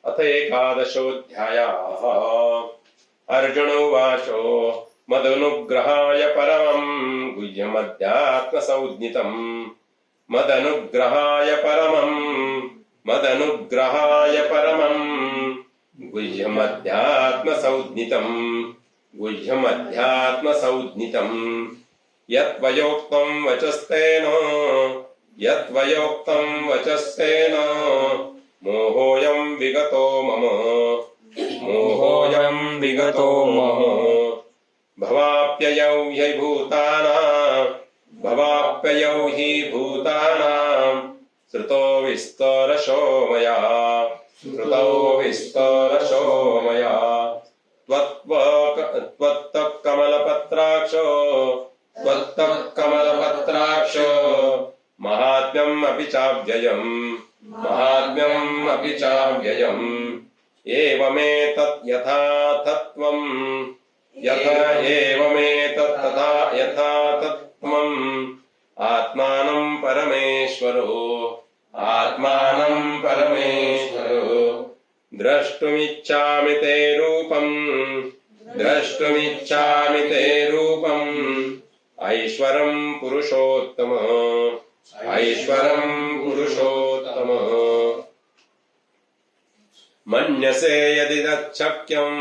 अथ एकादशोऽध्यायः। अर्जुन उवाच मदनुग्रहाय परमं गुह्यमध्यात्मसंज्ञितम् मदनुग्रहाय परमं गुह्यमध्यात्मसंज्ञितम् यत्त्वयोक्तं वचस्तेन मोहोऽयं विगतो मम भवाप्ययौ हि भूतानां श्रुतो विस्तरशो मया त्वत्तः कमलपत्राक्षो महात्म्यम् अपि चाव्ययम् एवमेतत् यथा तत्त्वम् आत्मानं परमेश्वरो द्रष्टुमिच्छामि ते रूपम् ऐश्वरं पुरुषोत्तम मन्यसे यदि तच्छक्यं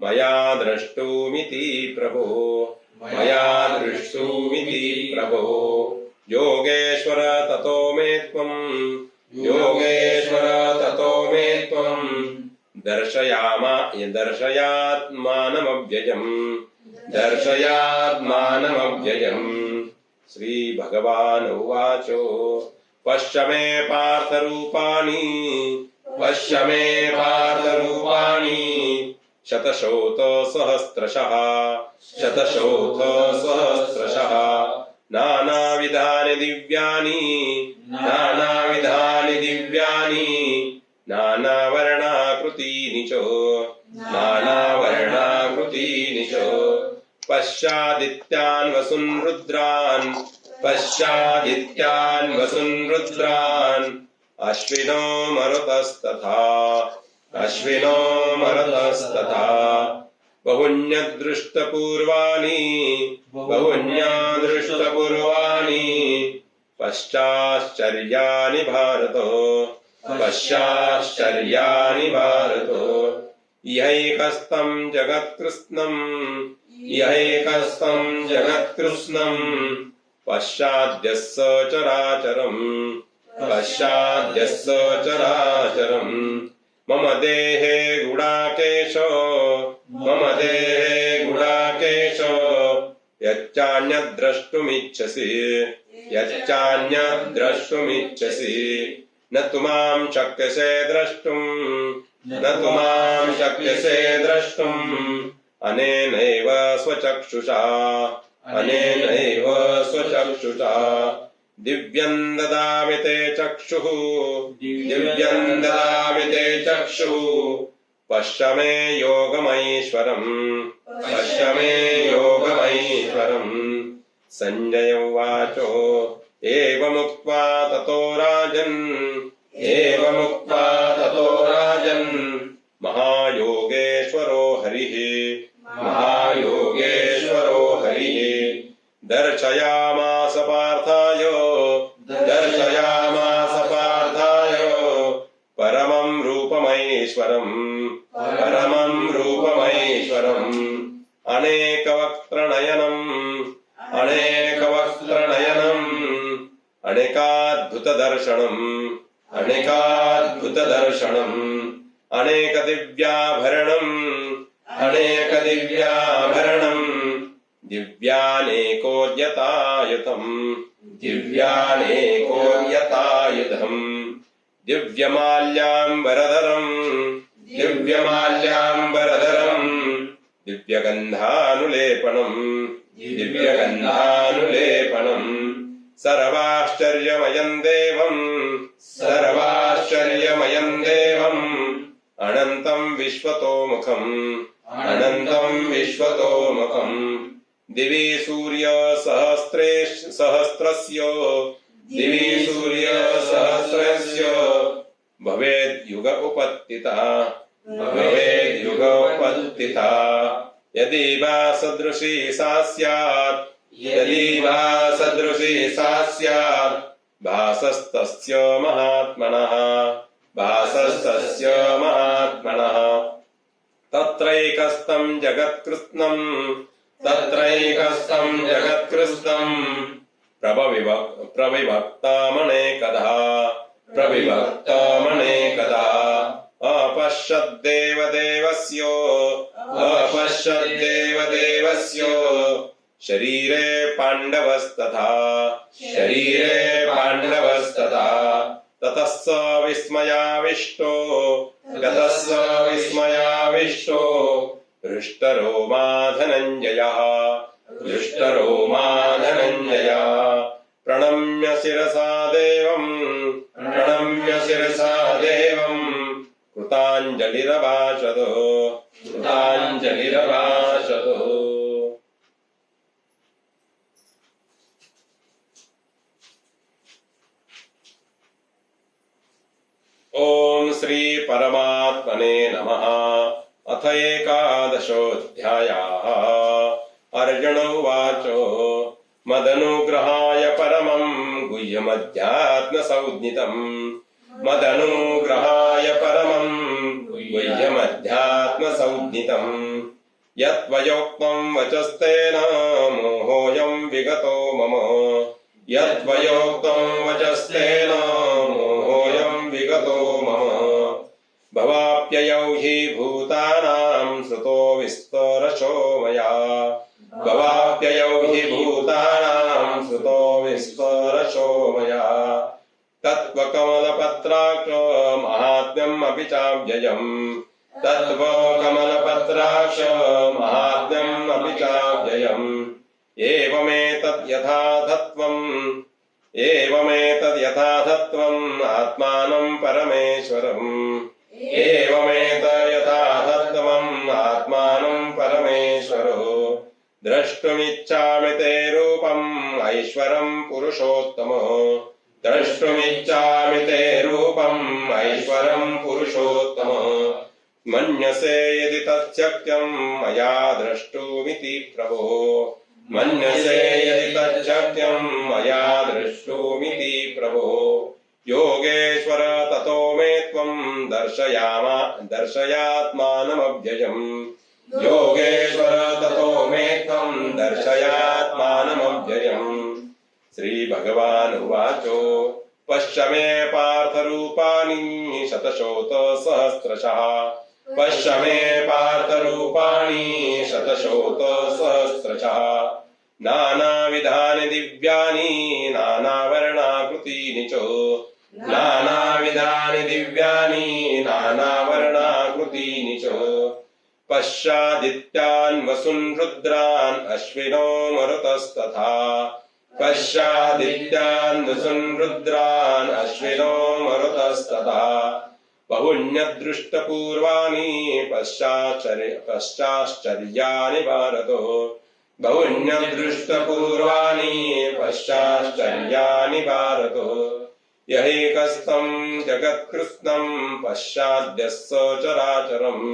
मया द्रष्टुमिति प्रभो योगेश्वर ततो मे त्वं दर्शयात्मानमव्ययम् श्री भगवान् उवाच पश्य मे पार्थरूपाणि शतशोथसहस्रशः नानाविधानि दिव्यानि नानावर्णाकृतीनि च पश्यादित्यान् वसुन् रुद्रान् अश्विनो मरुतस्तथा बहुन्यदृष्टपूर्वाणि पश्चाश्चर्याणि भारत इहैकस्तं जगत्कृत्स्नं पश्चाद्यः चराचरम् मम देहे गुडाकेश यच्चान्यद्द्रष्टुमिच्छसि न तु मां शक्यसे द्रष्टुम् अनेनैव स्वचक्षुषा दिव्यं ददामि ते चक्षुः पश्य मे योगमैश्वरम् संजय उवाच एवमुक्त्वा ततो राजन् महायोगेश्वरो हरिः दर्शयामास पार्थाय परमं रूपमैश्वरम् अनेकवक्त्रनयनम् अनेकाद्भुतदर्शनम् अनेकदिव्याभरणम् दिव्यानेकोद्यतायुधम् दिव्यमाल्याम्बरधरम् दिव्यगन्धानुलेपनम् सर्वाश्चर्यमयम् देवम् अनन्तं विश्वतोमुखम् दिवि सूर्यसहस्रस्य देवस्य भवेद् युग उपत्थितः भवेद् युग उपत्थितः यदि वा सदृशी सा स्यात् यदि वा सदृशी सा स्यात् भासस्तस्य महात्मनः भासस्तस्य महात्मनः तत्रैकस्थं जगत्कृत्स्नं प्रविभक्तामनेकधा अपश्यद्देवदेवस्य शरीरे पाण्डवस्तथा ततः स विस्मयाविष्टो हृष्टरोमा धनञ्जयः प्रणम्य शिरसा देवम् कृताञ्जलिरभाषतो ओम श्री परमात्मने नमः। अथ एकादशोऽध्यायः। अर्जुन उवाच मदनुग्रहाय परमं गुह्यमध्यात्मसंज्ञितं यत्त्वयोक्तं वचस्तेन मोहोऽयं विगतो मम भवाप्ययौ हि भूतानां श्रुतो विस्तरशो मया तत्त्वकमलपत्राक्ष महात्म्यम् अपि चाव्ययम् एवमेतद् यथार्थत्वम् आत्मानं परमेश्वरो द्रष्टुमिच्छामि ते रूपम् ऐश्वरं पुरुषोत्तम मन्यसे यदि तच्छक्यं मया द्रष्टुमिति प्रभो योगेश्वर ततो मे त्वं दर्शयात्मानमव्ययम् श्री भगवान् उवाच पश्य मे पार्थ रूपाणि शतशोतसहस्रशः नानाविधानि दिव्यानि नानावर्णाकृतीनि च पश्यादित्यान् वसून् रुद्रान् अश्विनो मरुतस्तथा बहुन्यदृष्टपूर्वाणि पश्चाश्चर्याणि भारत यैकस्थं जगत्कृत्स्नं पश्चाद्य सचराचरम्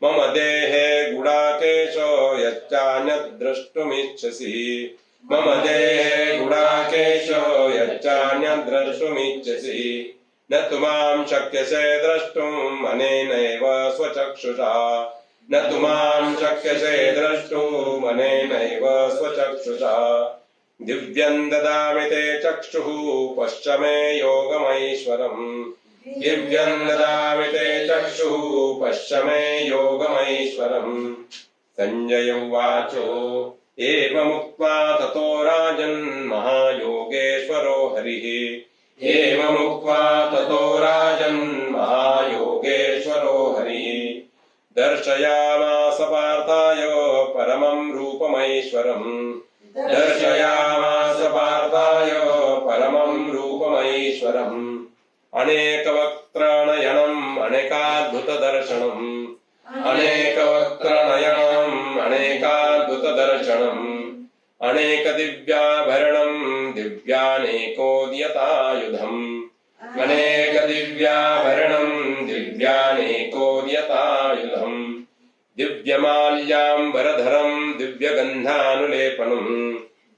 मम देहे गुडाकेश यच्चान्यद्द्रष्टुमिच्छसि न तु मां शक्यसे द्रष्टुम् अनेनैव स्वचक्षुषा दिव्यं ददामि ते चक्षुः पश्य मे योगमैश्वरम् संजय उवाच एवमुक्त्वा ततो राजन् महायोगेश्वरो हरिः दर्शयामास पार्थाय परमं रूपमैश्वरम् अनेकवक्त्रनयनम् अनेकाद्भुतदर्शनम् अनेक दिव्याभरणं दिव्यानेकोद्यतायुधम् अनेक दिव्याभरणं दिव्यानेकोद्यतायुधम् दिव्यमाल्याम्बरधरं दिव्यगन्धानुलेपनम्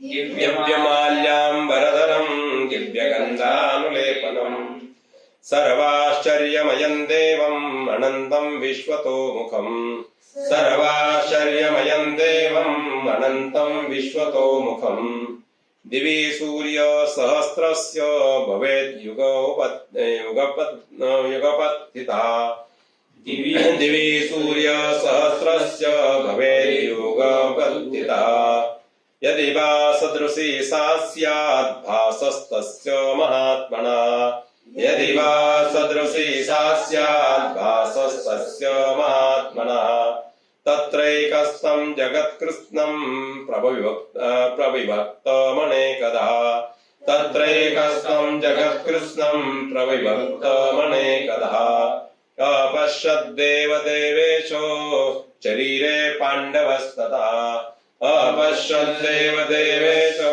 दिव्यमाल्याम्बरधरं दिव्यगन्धानुलेपनम् सर्वाश्चर्यमयं देवम् अनन्तं विश्वतोमुखम् सर्वाश्चर्यमयं देवम् अनन्तं विश्वतोमुखम् दिवि सूर्यसहस्रस्य भवेत् युगपत्थिता दिवि सूर्यसहस्रस्य भवेत् युगपत्थिता यदि वा सदृशी सा स्यात् भासस्तस्य महात्मना यदि वा सदृशी सा स्यात् भासस्तस्य महात्मनः तत्रैकस्थं जगत्कृत्स्नं प्रविभक्तमनेकधा तत्रैकस्थं जगत्कृत्स्नं प्रविभक्तमनेकधा अपश्यद्देवदेवेशो शरीरे पाण्डवस्तथा अपश्यद्देवदेवेशो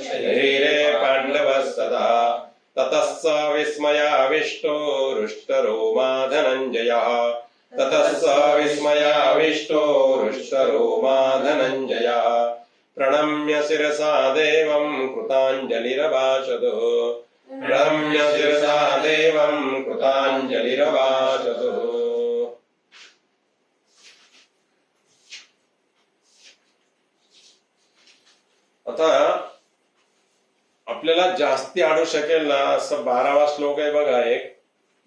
शरीरे पाण्डवस्तथा ततः स विस्मयाविष्टो हृष्टरोमा धनञ्जयः ततः स विस्मयाविष्टो हृष्टरोमा धनञ्जयः प्रणम्य शिरसा देवं कृताञ्जलिरभाषत प्रणम्य शिरसा देवं कृताञ्जलिरभाषत आता आपल्याला जास्ती आढळू शकेल ना असं 12वा श्लोक आहे बघा. एक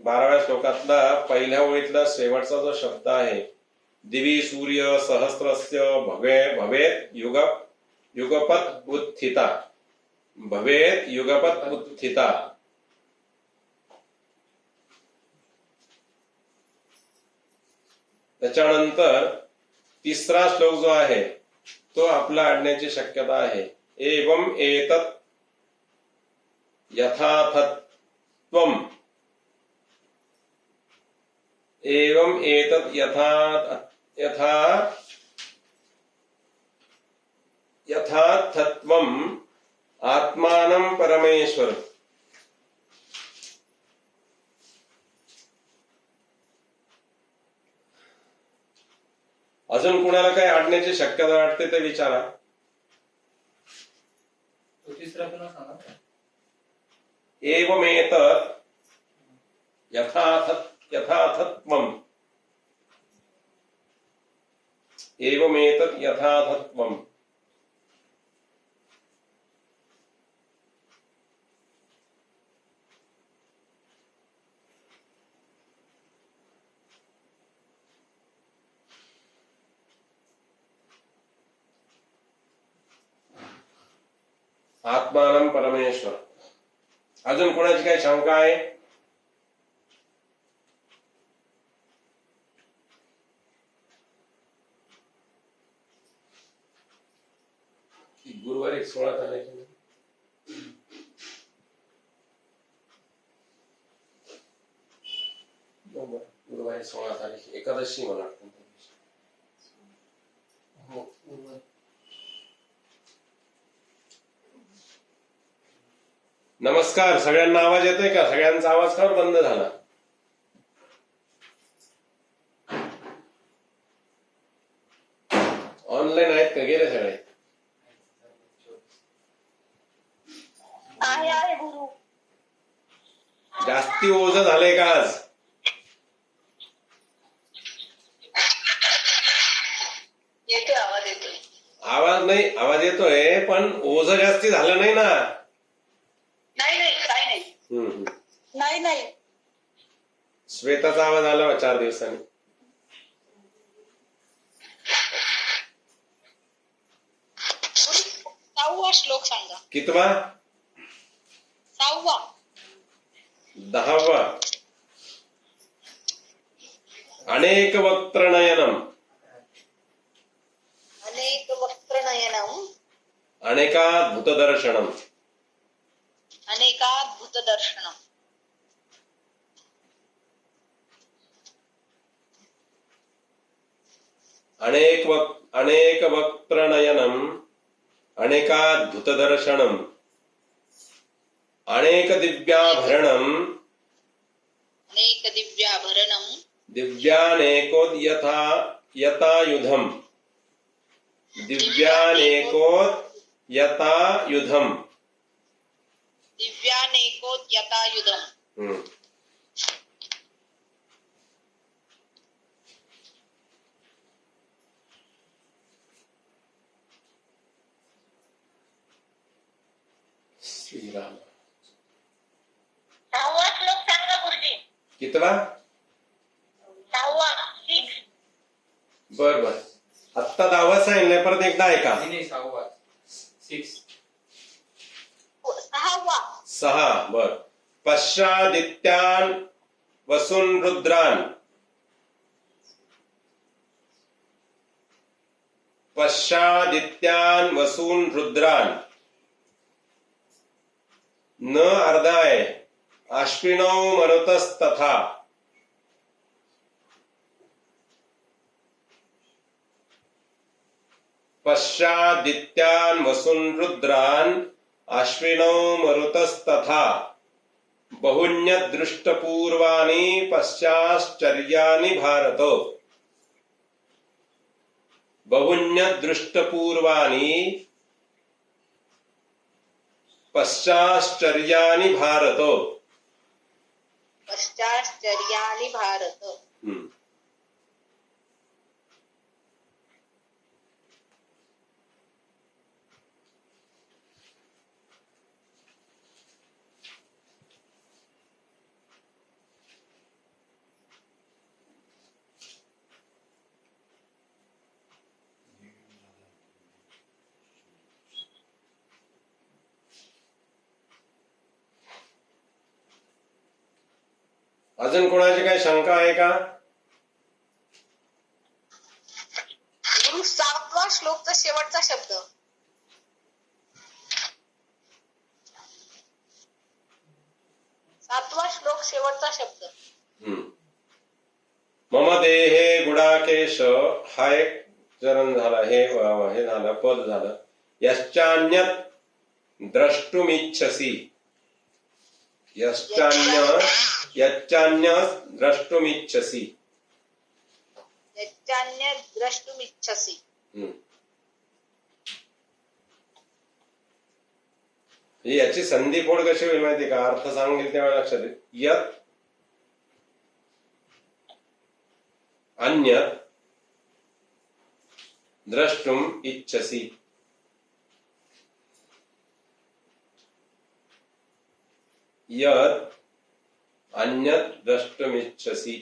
12व्या श्लोकातला पहिल्या ओळीतला शेवटचा जो शब्द आहे दिवी सूर्य सहस्रस्य भवेत युगपत उत्थिता भवेत युगपत उत्थिता. त्याच्यानंतर तिसरा श्लोक जो आहे तो आपला आणण्याची शक्यता आहे. एवं एतत् यथार्थत्वम् एवं एतत् यथार्थत्वम् आत्मानं परमेश्वर. अजून कुणाला काही आणण्याची शक्यता वाटते ते विचारा. तिसरा पुन्हा सांगा. एवमेतत् यथार्थत्वम् एवमेतत् यथार्थत्वम्. आत्मानं परमेश्वर. अजून कोणाची काही शंका आहे? गुरुवारी 16 तारीख गुरुवारी 16 तारीख एकादशी मला वाटतं. नमस्कार. सगळ्यांना आवाज येतोय का? सगळ्यांचा आवाज का बंद झाला? ऑनलाईन आहेत का? गेले सगळे? आहे गुरु. जास्ती ओझं झालंय का आज? येतोय आवाज येतोय. आवाज नाही, आवाज येतोय पण ओझं जास्ती झालं नाही ना? नाही काय नाही. नाही श्वेताचा आवाज आला 4 दिवसांनी. सहावा श्लोक सांगा. कितवा? 6वा. 10वा. अनेक वक्त्रनयनम अनेकाद्भुतदर्शनम अनेकाद्भुतदर्शनम. अनेक वक्त्रनयनम अनेकाद्भुतदर्शनम् अनेक दिव्याभरणम् अनेक दिव्याभरणं दिव्यानेकोद्यथा यतायुधम् दिव्यानेकोद्यतायुधम् दिव्यानेकोद्यतायुधम् श्रीराम. सहावा श्लोक सांगा गुरुजी. कितवा? सहावा 6. बर बर. आत्ता 10 सांगितलंय, परत एकदा ऐका. नाही 6 6 सहावा 6 बर. पश्चादित्यान् वसून् रुद्रान् पश्चादित्यान् वसून् रुद्रान् न अर्धाय अश्विनौ मरुतस्तथा पश्चादित्यान् वसून् रुद्रान् अश्विनौ मरुतस्तथा बहुन्यदृष्टपूर्वाणि पश्चाश्चर्याणि भारत बहुन्यदृष्टपूर्वाणि पश्चाश्चर्याणि भारत. पश्चाश्चर्याणि भारत. अजून कोणाची काही शंका आहे का? गुरु 7वा श्लोकचा शेवटचा शब्द. 7वा श्लोक शेवटचा शब्द. मम देहे गुडाकेश हा एक चरण झाला, हे झालं, पद झालं. यश्चान्यत् द्रष्टुमिच्छसि यच्चान्यत् द्रष्टुमिच्छसि यच्चान्यत् द्रष्टुमिच्छसि. याची संधी फोड कशी होईल माहिती का? अर्थ सांगेल तेव्हा लक्षात येईल. यत् अन्यत् द्रष्टुम इच्छसि. यत् अन्यत् द्रष्टुमिच्छसि.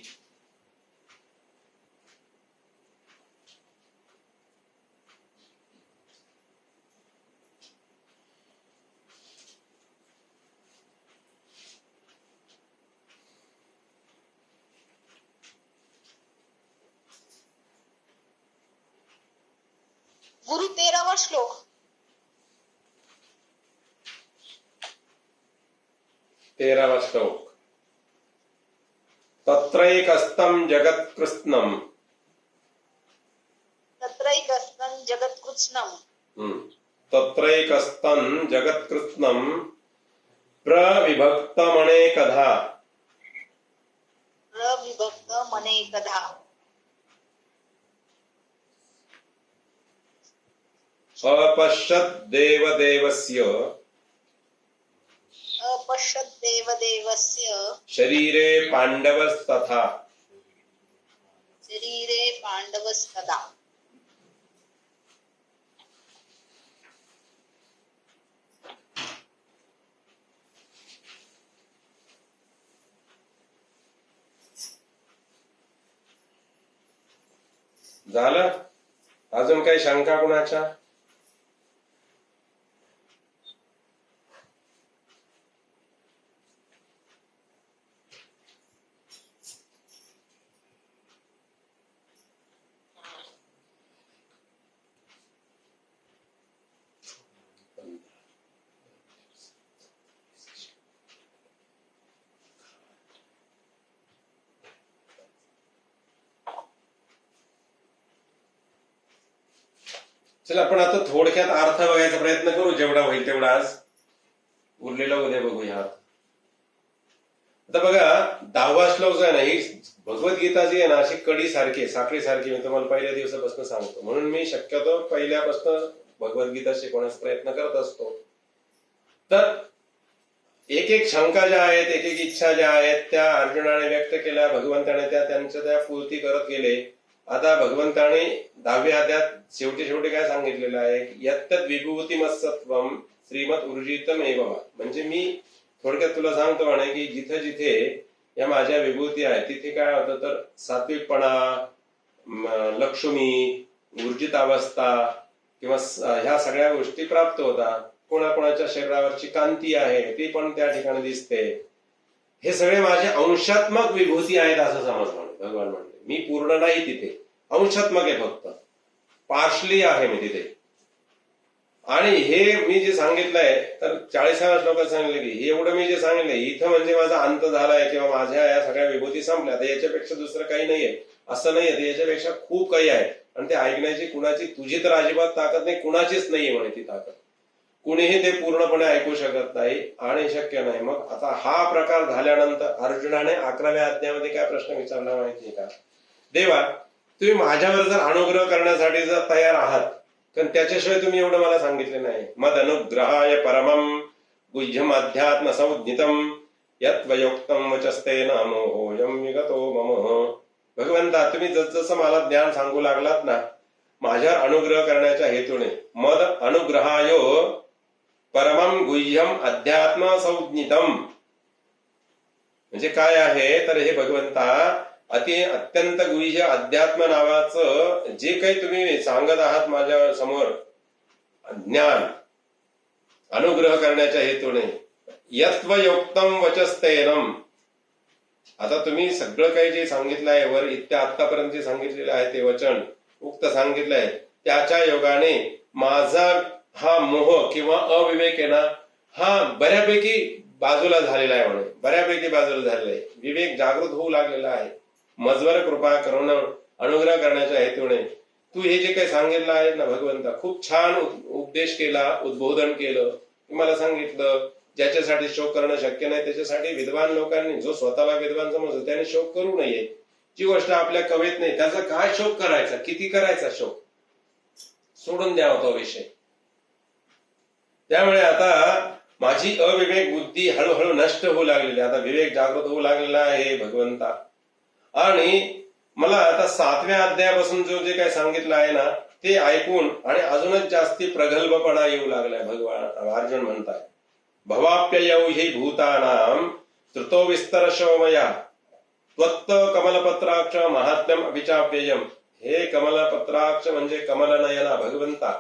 गुरु 13वा श्लोक. 13वा श्लोक. तत्रैकस्तं जगत्कृत्स्नं तत्रैकस्तं जगत्कृत्स्नं तत्रैकस्तं जगत्कृत्स्नं प्रविभक्तमनेकधा प्रविभक्तमनेकधा. अपश्यद्देवदेवस्य अपश्यद्देवदेवस्य शरीरे पाण्डवस्तथा. शरीरे पाण्डवस्तदा. झालं? अजून काही शंका कुणाच्या? चला आपण आता थोडक्यात अर्थ बघायचा प्रयत्न करू, जेवढा होईल तेवढा. आज उरलेला उद्या बघूया. आता बघा 10वा श्लोक जो आहे ना, ही भगवद्गीता जी आहे ना, अशी कडी सारखी, साखळी सारखी. मी तुम्हाला पहिल्या दिवसापासून सांगतो, म्हणून मी शक्यतो पहिल्यापासून भगवद्गीता शिकवण्याचा प्रयत्न करत असतो. तर एक एक शंका ज्या आहेत, एक एक इच्छा ज्या आहेत, त्या अर्जुनाने व्यक्त केल्या, भगवंताने त्या पूर्ती करत गेले. आता भगवंताने 10व्या अध्यायात शेवटी काय सांगितलेलं आहे, यत्तद् विभूतिमत्सत्वम श्रीमत ऊर्जितम एव. म्हणजे मी थोडक्यात तुला सांगतो म्हणे की जिथे जिथे या माझ्या विभूती आहेत तिथे काय होतं, तर सात्विकपणा, लक्ष्मी, ऊर्जित अवस्था किंवा ह्या सगळ्या गोष्टी प्राप्त होतात. कोणाकोणाच्या शरीरावरची कांती आहे ती पण त्या ठिकाणी दिसते. हे सगळे माझे अंशात्मक विभूती आहेत असं समज म्हणे. भगवान म्हणले मी पूर्ण नाही तिथे, अंशात्मक आहे, फक्त पार्शली आहे मी तिथे. आणि हे मी जे सांगितलंय, तर 40व्या श्लोकात सांगितलं की हे एवढं मी जे सांगितलंय इथं म्हणजे माझा अंत झालाय किंवा माझ्या या सगळ्या विभूती संपल्या, तर याच्यापेक्षा दुसरं काही नाहीये असं नाहीये. तर याच्यापेक्षा खूप काही आहे. आणि ते ऐकण्याची कुणाची, तुझी तर अजिबात ताकद नाही, कुणाचीच नाहीये म्हणे ती ताकद. कुणीही ते पूर्णपणे ऐकू शकत नाही आणि शक्य नाही. मग आता हा प्रकार झाल्यानंतर अर्जुनाने 11व्या अध्यायामध्ये काय प्रश्न विचारला माहितीये का, देवा तुम्ही माझ्यावर जर अनुग्रह करण्यासाठी जर तयार आहात, कारण त्याच्याशिवाय तुम्ही एवढं मला सांगितलं नाही. मद अनुग्रहाय परमम गुह्यम अध्यात्म संज्ञितम यत्वयोक्तम वचस्तेन मोहोयम विगतो मम. भगवंता तुम्ही जसं मला ज्ञान सांगू लागलात ना, माझ्यावर अनुग्रह करण्याच्या हेतूने, मद अनुग्रहाय परमम गुह्यम अध्यात्म संज्ञितम म्हणजे काय आहे, तर हे भगवंता अत्यंत गुह्य अध्यात्म नावाचं जे काही तुम्ही सांगत आहात माझ्या समोर ज्ञान, अनुग्रह करण्याच्या हेतूने, यत्वयोक्तम वचस्तेनम. आता तुम्ही सगळं काही जे सांगितलं आहे वर आतापर्यंत जे सांगितलेलं आहे ते वचन उक्त सांगितलं आहे, त्याच्या योगाने माझा हा मोह किंवा अविवेक आहे ना, हा बऱ्यापैकी बाजूला झालेला आहे म्हणे. बऱ्यापैकी बाजूला झालेला आहे. विवेक जागृत होऊ लागलेला आहे. मजवर कृपा करून अनुग्रह करण्याच्या हेतूने तू हे जे काही सांगितलं आहे ना भगवंता, खूप छान उपदेश केला, उद्बोधन केलं, मला सांगितलं. ज्याच्यासाठी शोक करणं शक्य नाही त्याच्यासाठी विद्वान लोकांनी, जो स्वतःला विद्वान समजतो त्याने शोक करू नये. जी गोष्ट आपल्या कवेत नाही त्याचा काय शोक करायचा, किती करायचा शोक, सोडून द्यावा तो विषय. त्यामुळे आता माझी अविवेक बुद्धी हळूहळू नष्ट होऊ लागलेली, आता विवेक जागृत होऊ लागलेला आहे भगवंता. आणि मला आता 7व्या अध्यायापासून जो जे काही सांगितलं आहे ना ते ऐकून आणि अजूनच जास्ती प्रगल्भपणा येऊ लागलाय. भगवान अर्जुन म्हणताय भवाप्ययौ हि भूतानां तृतो विस्तरशो मया त्वत्त कमलपत्राक्ष महात्म्यम अभिचाप्ययम. हे कमलपत्राक्ष म्हणजे कमलनयना भगवंता,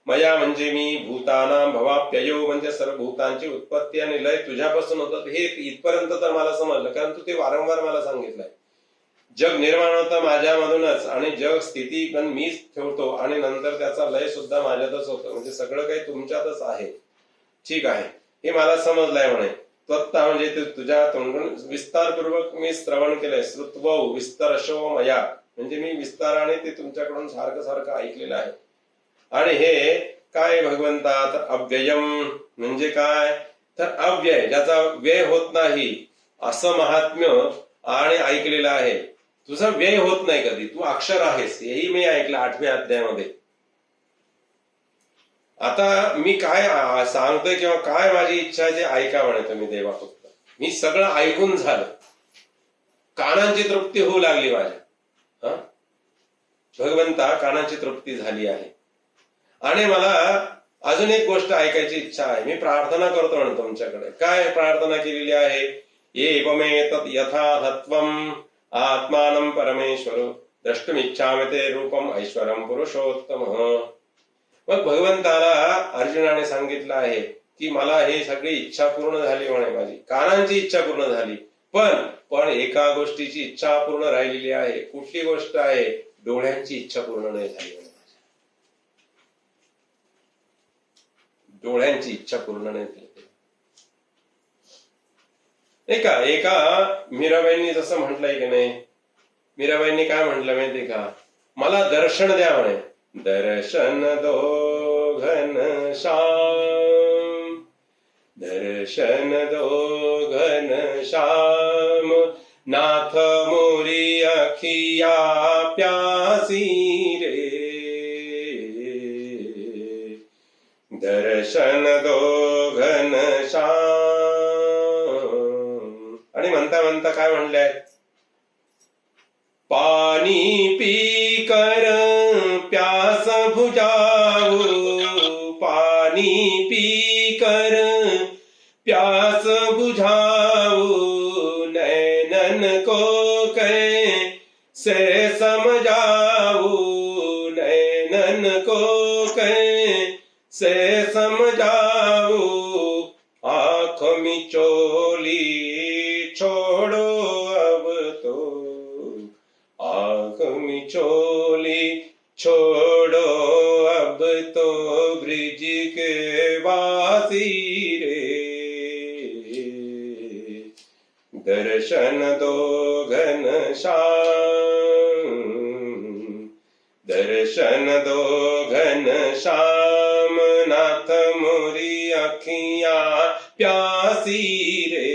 मया म्हणजे मी, भूतानां भवाप्ययौ म्हणजे सर्व भूतांची उत्पत्ती आणि लय तुझ्यापासून होतं. हे इथपर्यंत तर मला समजलं, कारण तू ते वारंवार मला सांगितलंय. जग निर्माण होतं माझ्यामधूनच आणि जग स्थिती पण मीच ठेवतो आणि नंतर त्याचा लय सुद्धा माझ्यातच होतं, म्हणजे सगळं काही तुमच्यातच आहे. ठीक आहे, हे मला समजलंय म्हणे. त्वत्ता म्हणजे ते तुझ्या तोंडून विस्तारपूर्वक मी श्रवण केलंय. श्रुत्वौ विस्तरशो मया म्हणजे मी विस्ताराने ते तुमच्याकडून सारखं सारखं ऐकलेलं आहे. आणि हे काय भगवंता, तर अव्ययम म्हणजे काय, तर अव्यय ज्याचा व्यय होत नाही असं महात्म्य आणि ऐकलेलं आहे. तुझा व्यय होत नाही कधी, तू अक्षर आहेस, हेही मी ऐकलं 8व्या अध्यायामध्ये. आता मी काय सांगतोय किंवा काय माझी इच्छा आहे ते ऐका म्हणे तुम्ही देवा. फक्त मी सगळं ऐकून झालं, कानांची तृप्ती होऊ लागली माझ्या. भगवंता कानाची तृप्ती झाली आहे आणि मला अजून एक गोष्ट ऐकायची इच्छा आहे. मी प्रार्थना करतो म्हणे तुमच्याकडे. काय प्रार्थना केलेली आहे, एवमेतत् यथार्थत्वम् आत्मानं परमेश्वर द्रष्टुमिच्छामि ते रूपम ऐश्वरम पुरुषोत्तम. मग भगवंताला अर्जुनाने सांगितलं आहे की मला हे सगळी इच्छा पूर्ण झाली म्हणे, माझी कानांची इच्छा पूर्ण झाली, पण एका गोष्टीची इच्छा पूर्ण राहिलेली आहे. कुठली गोष्ट आहे, डोळ्यांची इच्छा पूर्ण नाही झाली म्हणे. डोळ्यांची इच्छा पूर्ण नाही झाली. एका मीराबाईंनी जसं म्हटलंय की नाही, मीराबाईंनी काय म्हटलं माहितीये का, मला दर्शन द्या म्हणे. दर्शन दो घनश्याम, दर्शन दो घनश्याम, नाथ मोरी अखिया प्यासी रे, दर्शन दो घनश्याम. आणि म्हणता म्हणता काय म्हणलंय, पानी पी कर प्यास बुझाओ, पानी पी कर प्यास बुझाओ, नैनन को कैसे समझाओ, नैनन को कैसे समझाओ, आँख मिचोली छोड़ो अब तो, आँख मिचोली छोड़ो अब तो, ब्रिज के वासी रे, दर्शन दो घनश्याम, दर्शन दो घनश्याम, नाथ मोरी अखियां प्यासी रे,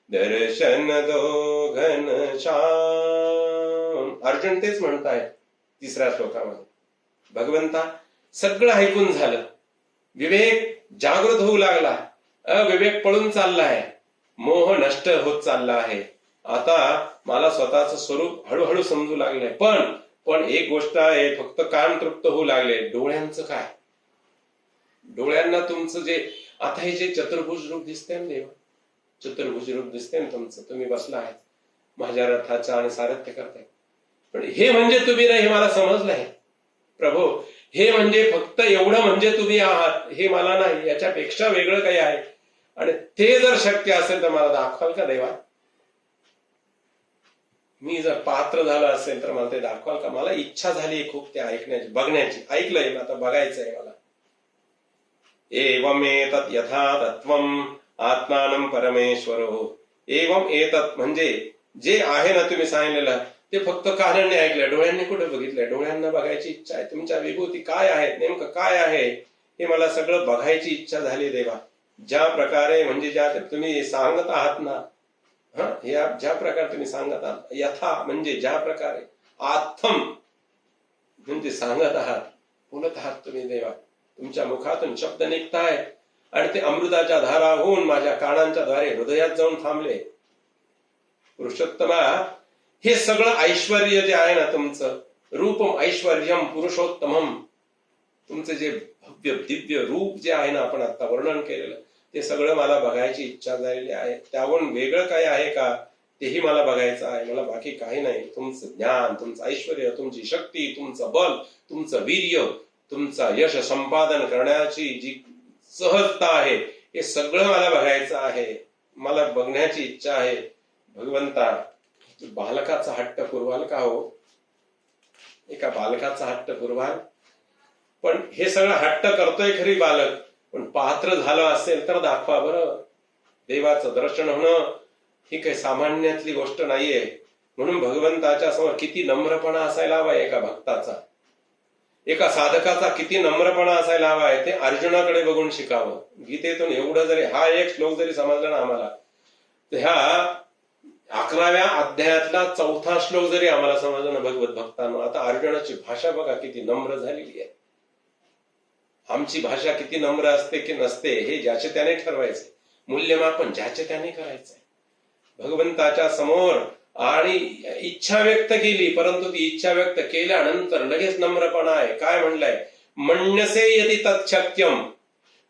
दर्शन दो घनश्याम. अर्जुन तेच म्हणताय तिसऱ्या श्लोकामध्ये. भगवंता सगळं ऐकून झालं, विवेक जागृत होऊ लागला, अविवेक पळून चाललाय, मोह नष्ट होत चालला आहे. आता मला स्वतःचं स्वरूप हळूहळू समजू लागलंय. पण एक गोष्ट आहे, फक्त कान तृप्त होऊ लागले, डोळ्यांचं काय? डोळ्यांना तुमचं जे आता हे जे चतुर्भुज रूप दिसतंय ना देवा, चतुर्भुज रूप दिसतंय ना तुमचं, तुम्ही बसला आहे माझ्या रथाचं आणि सारथ्य करताय, पण हे म्हणजे तुम्ही नाही हे मला समजलंय प्रभू. हे म्हणजे फक्त एवढं म्हणजे तुम्ही आहात हे मला नाही, याच्यापेक्षा वेगळं काही आहे. आणि ते जर शक्य असेल तर मला दाखवाल का देवा? मी जर पात्र झालं असेल तर मला ते दाखवाल का? मला इच्छा झाली खूप ते ऐकण्याची, बघण्याची. ऐकलंय, आता बघायचंय मला. एवम एतत् यथा तत्वम आत्मानं परमेश्वरो. एवम एतत् म्हणजे जे आहे ना तुम्ही सांगितलेलं, ते फक्त कानाने ऐकलंय, डोळ्यांनी कुठे बघितलंय? डोळ्यांना बघायची इच्छा आहे. तुमच्या विभूती काय आहेत, नेमकं काय आहे हे मला सगळं बघायची इच्छा झाली देवा. ज्या प्रकारे म्हणजे ज्या तुम्ही सांगत आहात ना, ज्या प्रकारे तुम्ही सांगत आहात, यथा म्हणजे ज्या प्रकारे, आत्म म्हणजे सांगत आहात, बोलत आहात तुम्ही देवा. तुमच्या मुखातून शब्द निघताय आणि ते अमृताच्या धारा होऊन माझ्या कानांच्या द्वारे हृदयात जाऊन थांबले. पुरुषोत्तमा, हे सगळं ऐश्वर्य जे आहे ना तुमचं, रूपम ऐश्वर्यम पुरुषोत्तमम, तुमचं जे भव्य दिव्य रूप जे आहे ना आपण आता वर्णन केलेलं, ते सगळं मला बघायची इच्छा झालेली आहे. त्याहून वेगळं काही आहे का तेही मला बघायचं आहे. मला बाकी काही नाही. तुमचं ज्ञान, तुमचं ऐश्वर्य, तुमची शक्ती, तुमचं बल, तुमचं वीर्य, तुमचा यश संपादन करण्याची जी सहजता आहे, हे सगळं मला बघायचं आहे. मला बघण्याची इच्छा आहे. भगवंता, बालकाचा हट्ट पुरवाल का हो? एका बालकाचा हट्ट पुरवाल. पण हे सगळं हट्ट करतोय खरी बालक, पण पात्र झालं असेल तर दाखवा बरं. देवाचं दर्शन होणं ही काही सामान्यातली गोष्ट नाहीये. म्हणून भगवंताच्या समोर किती नम्रपणा असायला हवा एका भक्ताचा, एका साधकाचा किती नम्रपणा असायला हवा आहे ते अर्जुनाकडे बघून शिकावं. गीतेतून एवढं जरी हा एक श्लोक जरी समजला ना आम्हाला, तर ह्या 11व्या अध्यायातला 4था श्लोक जरी आम्हाला समजला ना भगवत भक्तांना, आता अर्जुनाची भाषा बघा किती नम्र झालेली आहे. आमची भाषा किती नम्र असते की नसते हे ज्याचे त्याने ठरवायचे, मूल्यमापन ज्याचे त्याने करायचंय. भगवंताच्या समोर आणि इच्छा व्यक्त केली, परंतु ती इच्छा व्यक्त केल्यानंतर लगेच नम्रपणा आहे. काय म्हणलंय? मन्यसे यदि तत्शक्यम.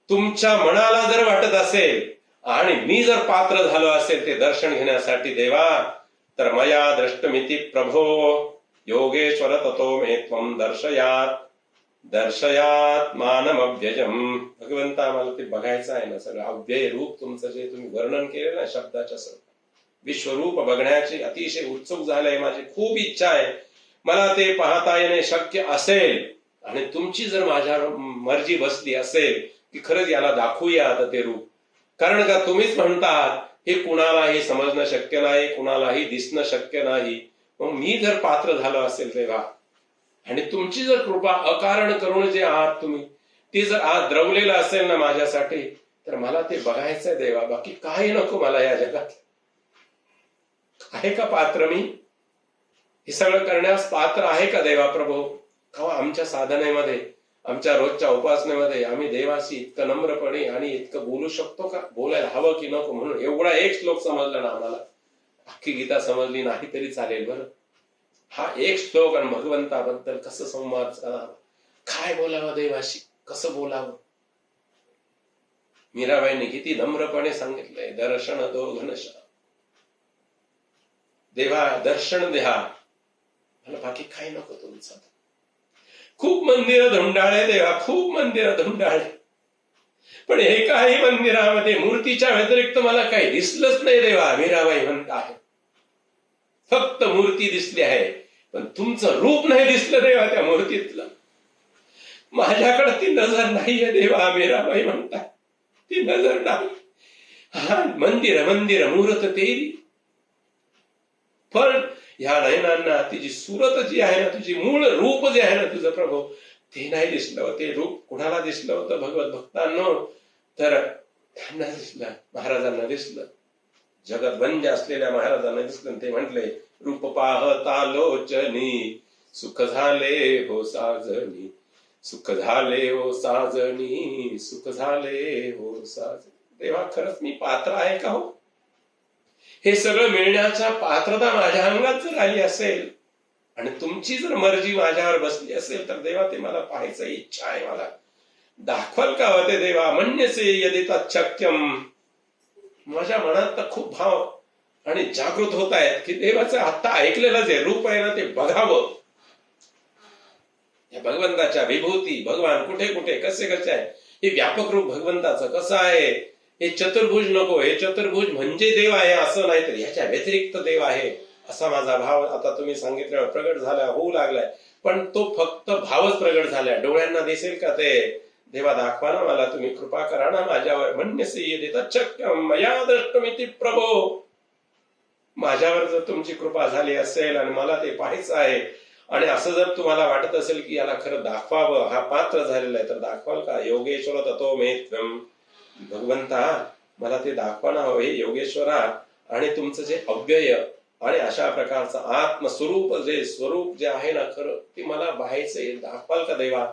तुमच्या मनाला जर वाटत असेल आणि मी जर पात्र झालो असेल ते दर्शन घेण्यासाठी देवा, तर मया द्रष्टमिति प्रभो योगेश्वर ततो मे त्वं दर्शयात दर्शयात मानमव्ययम. भगवंता, मला ते बघायचं आहे ना सगळं अव्यय रूप तुमचं जे तुम्ही वर्णन केलं ना शब्दाच्या सर्व विश्वरूप बघण्याची अतिशय उत्सुक झालंय. माझी खूप इच्छा आहे, मला ते पाहता येणे शक्य असेल आणि तुमची जर माझ्या मर्जी बसली असेल की खरंच याला दाखवूया आता ते रूप. कारण का तुम्हीच म्हणतात हे कुणालाही समजणं शक्य नाही, कुणालाही दिसणं शक्य नाही. मग मी जर पात्र झालो असेल तेव्हा आणि तुमची जर कृपा अकारण करून जे आहात तुम्ही ते जर आज द्रवलेलं असेल ना माझ्यासाठी, तर मला ते बघायचंय देवा. बाकी काही नको मला या जगात. आहे का पात्र मी? हे सगळं करण्यास पात्र आहे का देवा प्रभू? आमच्या साधनेमध्ये, आमच्या रोजच्या उपासनेमध्ये आम्ही देवाशी इतकं नम्रपणे आणि इतकं बोलू शकतो का? बोलायला हवं की नको? म्हणून एवढा एक श्लोक समजला ना आम्हाला. अख्खी गीता समजली नाही तरी चालेल बरं. हा एक श्लोक आणि भगवंताबद्दल कसं संवाद साधावा, काय बोलावं देवाशी, कसं बोलावं. मीराबाईंनी किती नम्रपणे सांगितलंय, दर्शन दो घनश्याम. देवा दर्शन द्या, मला बाकी काही नको तुमचं. खूप मंदिरं धुंडाळे देवा, खूप मंदिरं धुंडाळे, पण एकाही मंदिरामध्ये मूर्तीच्या व्यतिरिक्त मला काही दिसलंच नाही देवा. मीराबाई म्हणत आहे फक्त मूर्ती दिसली आहे, पण तुमचं रूप नाही दिसलं देवा त्या मूर्तीतलं. माझ्याकडे ती नजर नाहीये देवा. मीराबाई म्हणतात ती नजर नाही. हा मंदिर मंदिर मूर्त तेरी, पण ह्या नयनांना तिची सुरत जी आहे ना, तुझी मूळ रूप जे आहे ना तुझं प्रभू, ते नाही दिसलं. ते रूप कुणाला दिसलं होतं भगवत भक्तांनो? तर त्यांना दिसलं, महाराजांना दिसलं, जगतवंद्य असलेल्या महाराजांना दिसलं. ते म्हटले, रूप पाहता लोचनी सुख झाले हो साजनी, सुख झाले हो साजनी, सुख झाले हो साजनी. तेव्हा खरंच मी पात्र आहे का हो? हे सगळं मिळण्याच्या पात्रता माझ्या अंगात जर आली असेल आणि तुमची जर मर्जी माझ्यावर बसली असेल, तर देवा ते मला पाहायचं इच्छा आहे. मला दाखवाल का होते देवा? मन्यसे यदि तच्छक्यम. माझ्या मनात तर खूप भाव आणि जागृत होत आहेत की देवाचं आता ऐकलेलं जे रूप आहे ना ते बघावं. या भगवंताच्या विभूती, भगवान कुठे कुठे कसे कसे आहे, हे व्यापक रूप भगवंताचं कसं आहे. हे चतुर्भुज नको, हे चतुर्भुज म्हणजे देव आहे असं नाही, तर ह्याच्या व्यतिरिक्त देव आहे असा माझा भाव आता तुम्ही सांगितल्यावर प्रगट झाला, होऊ लागलाय. पण तो फक्त भावच प्रगट झालाय, डोळ्यांना दिसेल का ते? देवा दाखवा ना मला, तुम्ही कृपा करा ना माझ्यावर. मन्यसे यदि तच्छक्यम मया द्रष्टुमिति प्रभो. माझ्यावर जर तुमची कृपा झाली असेल आणि मला ते पाहायचं आहे, आणि असं जर तुम्हाला वाटत असेल की याला खरं दाखवावं, हा पात्र झालेला आहे, तर दाखवाल का? योगेश्वर ततो मे त्वं. भगवंता मला ते दाखवा ना हो, हे योगेश्वरा. आणि तुमचं जे अव्यय आणि अशा प्रकारचं आत्मस्वरूप, जे स्वरूप जे आहे ना खरं, ते मला पाहायचंय, दाखवाल का देवा?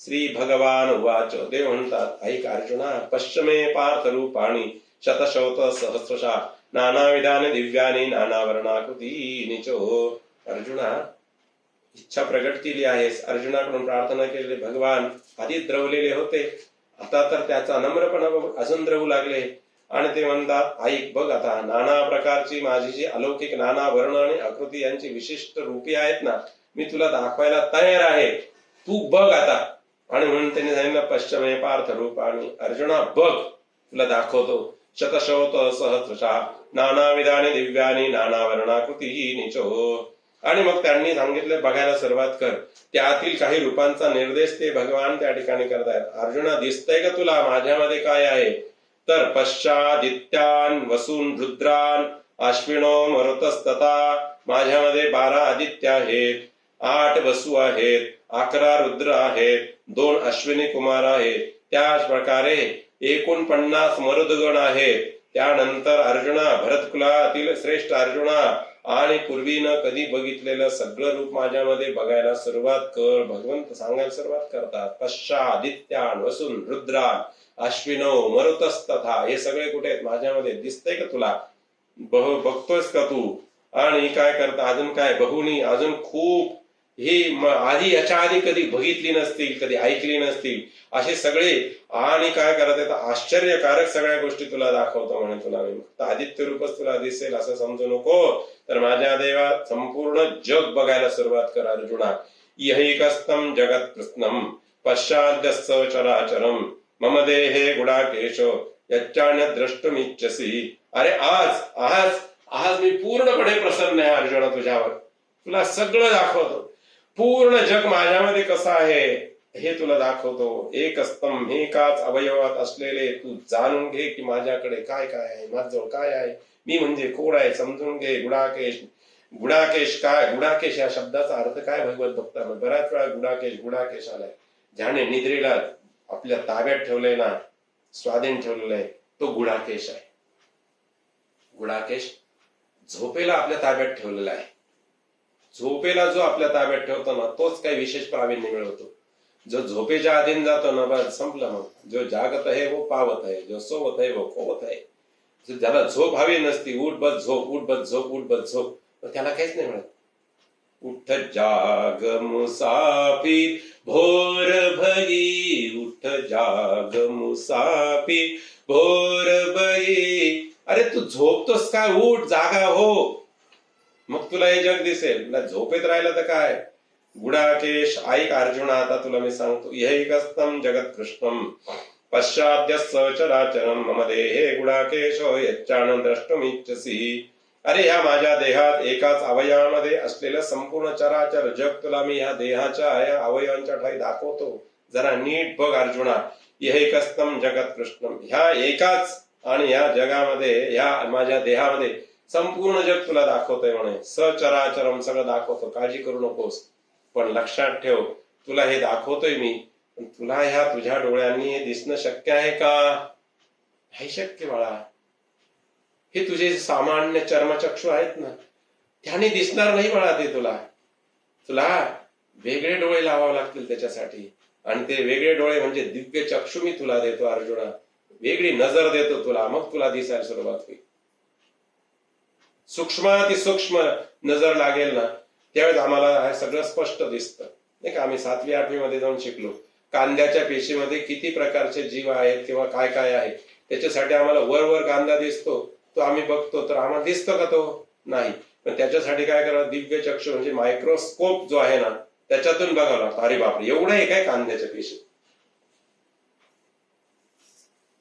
श्री भगवान उवाच. देव म्हणतात, ऐक अर्जुना, पश्चिमे पार्थ रूपाणी शतशोत सहस्रशा नानाविधाने दिव्यानी नानावर्णाकृती निचो. अर्जुना, इच्छा प्रगट केली आहेस, अर्जुनाकडून प्रार्थना केलेली. भगवान आधी द्रवलेले होते, आता तर त्याचा नम्रपणा अजून द्रवू लागले. आणि ते म्हणतात, ऐक बघ आता, नाना प्रकारची माझी जी अलौकिक नाना वर्ण आणि आकृती यांची विशिष्ट रूपी आहेत ना, मी तुला दाखवायला तयार आहे, तू बघ आता. आणि म्हणून त्यांनी सांगितलं, पश्चिमे पार्थ रूपाणी. अर्जुना बघ, तुला दाखवतो. शतशोत सहस्रशः नानाविधाने दिव्यानी नानावर्णाकृती निचो. आणि मग त्यांनी सांगितलं, बघायला सुरुवात कर. त्यातील काही रूपांचा निर्देश ते भगवान त्या ठिकाणी करतायत. अर्जुना दिसतंय का तुला माझ्यामध्ये काय आहे? तर पश्चादित्यान वसून रुद्रान अश्विनो मरुतस्तथा. माझ्यामध्ये 12 आदित्य आहेत, 8 वसू आहेत, 11 रुद्र आहेत, 2 अश्विनी कुमार आहेत. त्याच प्रकारे 49 मरुदगण आहेत. त्यानंतर अर्जुना, भरतकुलातील श्रेष्ठ अर्जुना, आणि पूर्वीनं कधी बघितलेलं सगळं रूप माझ्यामध्ये बघायला सुरुवात कर. भगवंत सांगायला सुरुवात करतात, पश्चादित्यान वसून रुद्रान अश्विनो मरुतस्तथा. हे सगळे कुठे आहेत माझ्यामध्ये? दिसतंय का तुला? बघतोयस का तू? आणि काय करता अजून? काय बहुनी, अजून खूप. ही आधी याच्या आधी कधी बघितली नसतील, कधी ऐकली नसतील असे सगळे. आणि काय करत येतं, आश्चर्यकारक सगळ्या गोष्टी तुला दाखवतो म्हणे. तुला मी फक्त आदित्य रूपच तुला दिसेल असं समजू नको, तर माझ्या देवा संपूर्ण जग बघायला सुरुवात कर अर्जुना. यैकस्तम जगत कृष्णम पश्चाद्यस्स चराचरम मम देहे गुडाकेशो यच्चान्य द्रष्टुमिच्छसी. अरे आज आज आज मी पूर्णपणे प्रसन्न आहे अर्जुना तुझ्यावर. तुला सगळं दाखवतो, पूर्ण जग माझ्यामध्ये कसं आहे हे तुला दाखवतो. एकस्तम, एकाच अवयवात असलेले तू जाणून घे की माझ्याकडे काय काय आहे, माझ्याजवळ काय आहे. मी म्हणजे कोण आहे समजून घे. गुडाकेश, गुडाकेश काय? गुडाकेश या शब्दाचा अर्थ काय भगवत भक्तांना? बऱ्याच वेळा गुडाकेश गुडाकेश आलाय. ज्याने निद्रेला आपल्या ताब्यात ठेवलंय ना, स्वाधीन ठेवलेलं आहे, तो गुडाकेश आहे. गुडाकेश झोपेला आपल्या ताब्यात ठेवलेला आहे. झोपेला जो आपल्या ताब्यात ठेवतो ना, तोच काही विशेष प्रावीण्य मिळवतो. जो झोपेच्या अधीन जातो ना, बस संपलं. मग जो जागत आहे वो पावत आहे, जो सोवत आहे वो खोवत आहे. ज्याला झोप हवी नसती, उठ बस झोप, उठ बस झोप, उठ बस झोप, त्याला काहीच नाही मिळत. उठ जाग मुसाफिर भोर भई, उठ जाग मुसाफिर भोर भई. अरे तू झोपतोस काय? उठ, जागा हो, मग तुला हे जग दिसेल. झोपेत राहिलं तर काय? गुडाकेश ऐक अर्जुना, आता तुला मी सांगतो. यैकस्तम जगत कृष्णम पश्चाद्य चराचरम मम देहे गुडाकेशो यच्चानं द्रष्टुमिच्छसी. अरे या माझ्या देहात एकाच अवयवामध्ये असलेलं संपूर्ण चराचर जग तुला मी या देहाच्या या अवयवांच्या ठाई दाखवतो. जरा नीट बघ अर्जुना. यैकस्तम जगत कृष्णम, ह्या एकाच आणि या जगामध्ये, या माझ्या देहामध्ये संपूर्ण जग तुला दाखवतोय म्हणे. सचराचरम, सगळं दाखवतो, काळजी करू नकोस. पण लक्षात ठेव, तुला हे दाखवतोय मी, पण तुला ह्या तुझ्या डोळ्यांनी हे दिसणं शक्य आहे का? हे शक्य बाळा. हे तुझे सामान्य चर्मचक्षु आहेत ना, त्याने दिसणार नाही बाळा ते तुला. तुला वेगळे डोळे लावावे लागतील त्याच्यासाठी. आणि ते वेगळे डोळे म्हणजे दिव्य चक्षु मी तुला देतो अर्जुना. वेगळी नजर देतो तुला, मग तुला दिसायला सुरुवात होईल. सूक्ष्माती सूक्ष्म नजर लागेल ना, त्यावेळेस आम्हाला हे सगळं स्पष्ट दिसतं. नाही का? आम्ही 7वी 8वी मध्ये जाऊन शिकलो, कांद्याच्या पेशीमध्ये किती प्रकारचे जीव आहेत किंवा काय काय आहे. त्याच्यासाठी आम्हाला वर कांदा दिसतो, तो आम्ही बघतो, तर आम्हाला दिसतो का? तो नाही. पण त्याच्यासाठी काय करावं? दिव्य चक्षु म्हणजे मायक्रोस्कोप जो आहे ना, त्याच्यातून बघावं लागतं. अरे बापरे, एवढं आहे काय कांद्याच्या पेशी?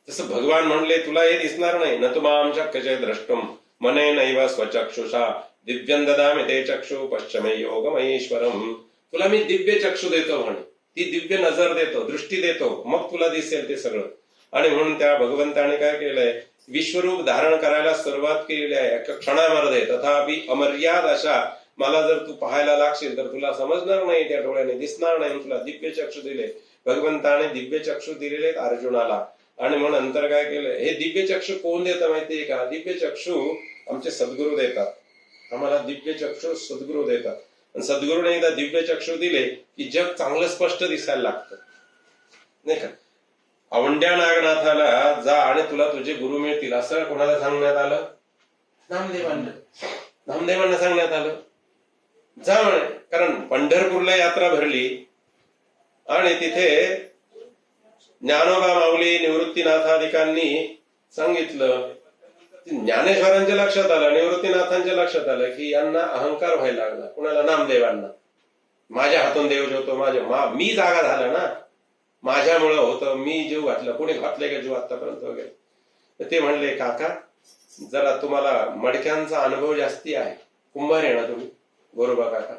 तसं भगवान म्हणले तुला हे दिसणार नाही. न तुमां शक्यते द्रष्टुम मने नैव स्वचक्षुषा दिव्यं ददामि ते चक्षु पश्चिमे योगमईश्वरम. तुला मी दिव्य चक्षु देतो म्हणे, ती दिव्य नजर देतो, दृष्टी देतो, मग तुला दिसेल ते सगळं. आणि म्हणून त्या भगवंताने काय केलंय? विश्वरूप धारण करायला सुरुवात केलेली आहे एका क्षणामध्ये. तथापि अमर्याद अशा मला जर तू पाहायला लागशील तर तुला समजणार नाही, त्या डोळ्याने दिसणार नाही. तुला दिव्य चक्षु दिले भगवंताने, दिव्य चक्षु दिलेले अर्जुनाला. आणि म्हणून नंतर काय केलं? हे दिव्य चक्षु कोण देतं माहितीये का? दिव्य चक्षु आमचे सद्गुरु देतात. आम्हाला दिव्य चक्षु सद्गुरु देतात. आणि सद्गुरूने एकदा दिव्य चक्षु दिले की जग चांगलं स्पष्ट दिसायला लागतं, नाही का? औंड्या नागनाथाला जा आणि तुला तुझे गुरु मिळतील, असं कोणाला सांगण्यात आलं? नामदेवांना सांगण्यात आलं, जा म्हणे. कारण पंढरपूरला यात्रा भरली आणि तिथे ज्ञानोबा माऊली निवृत्तीनाथादिकांनी सांगितलं. ज्ञानेश्वरांच्या लक्षात आलं, निवृत्तीनाथांच्या लक्षात आलं की यांना अहंकार व्हायला लागला. कुणाला? नामदेवांना. माझ्या हातून देव जेवतो, मी जागा झाला ना, माझ्यामुळं होतं, मी जीव घातला. कोणी घातले का जीव आतापर्यंत वगैरे? ते म्हणले काका जरा तुम्हाला मडक्यांचा अनुभव जास्ती आहे. कुंभार आहे ना तुम्ही, गोरोबा काका.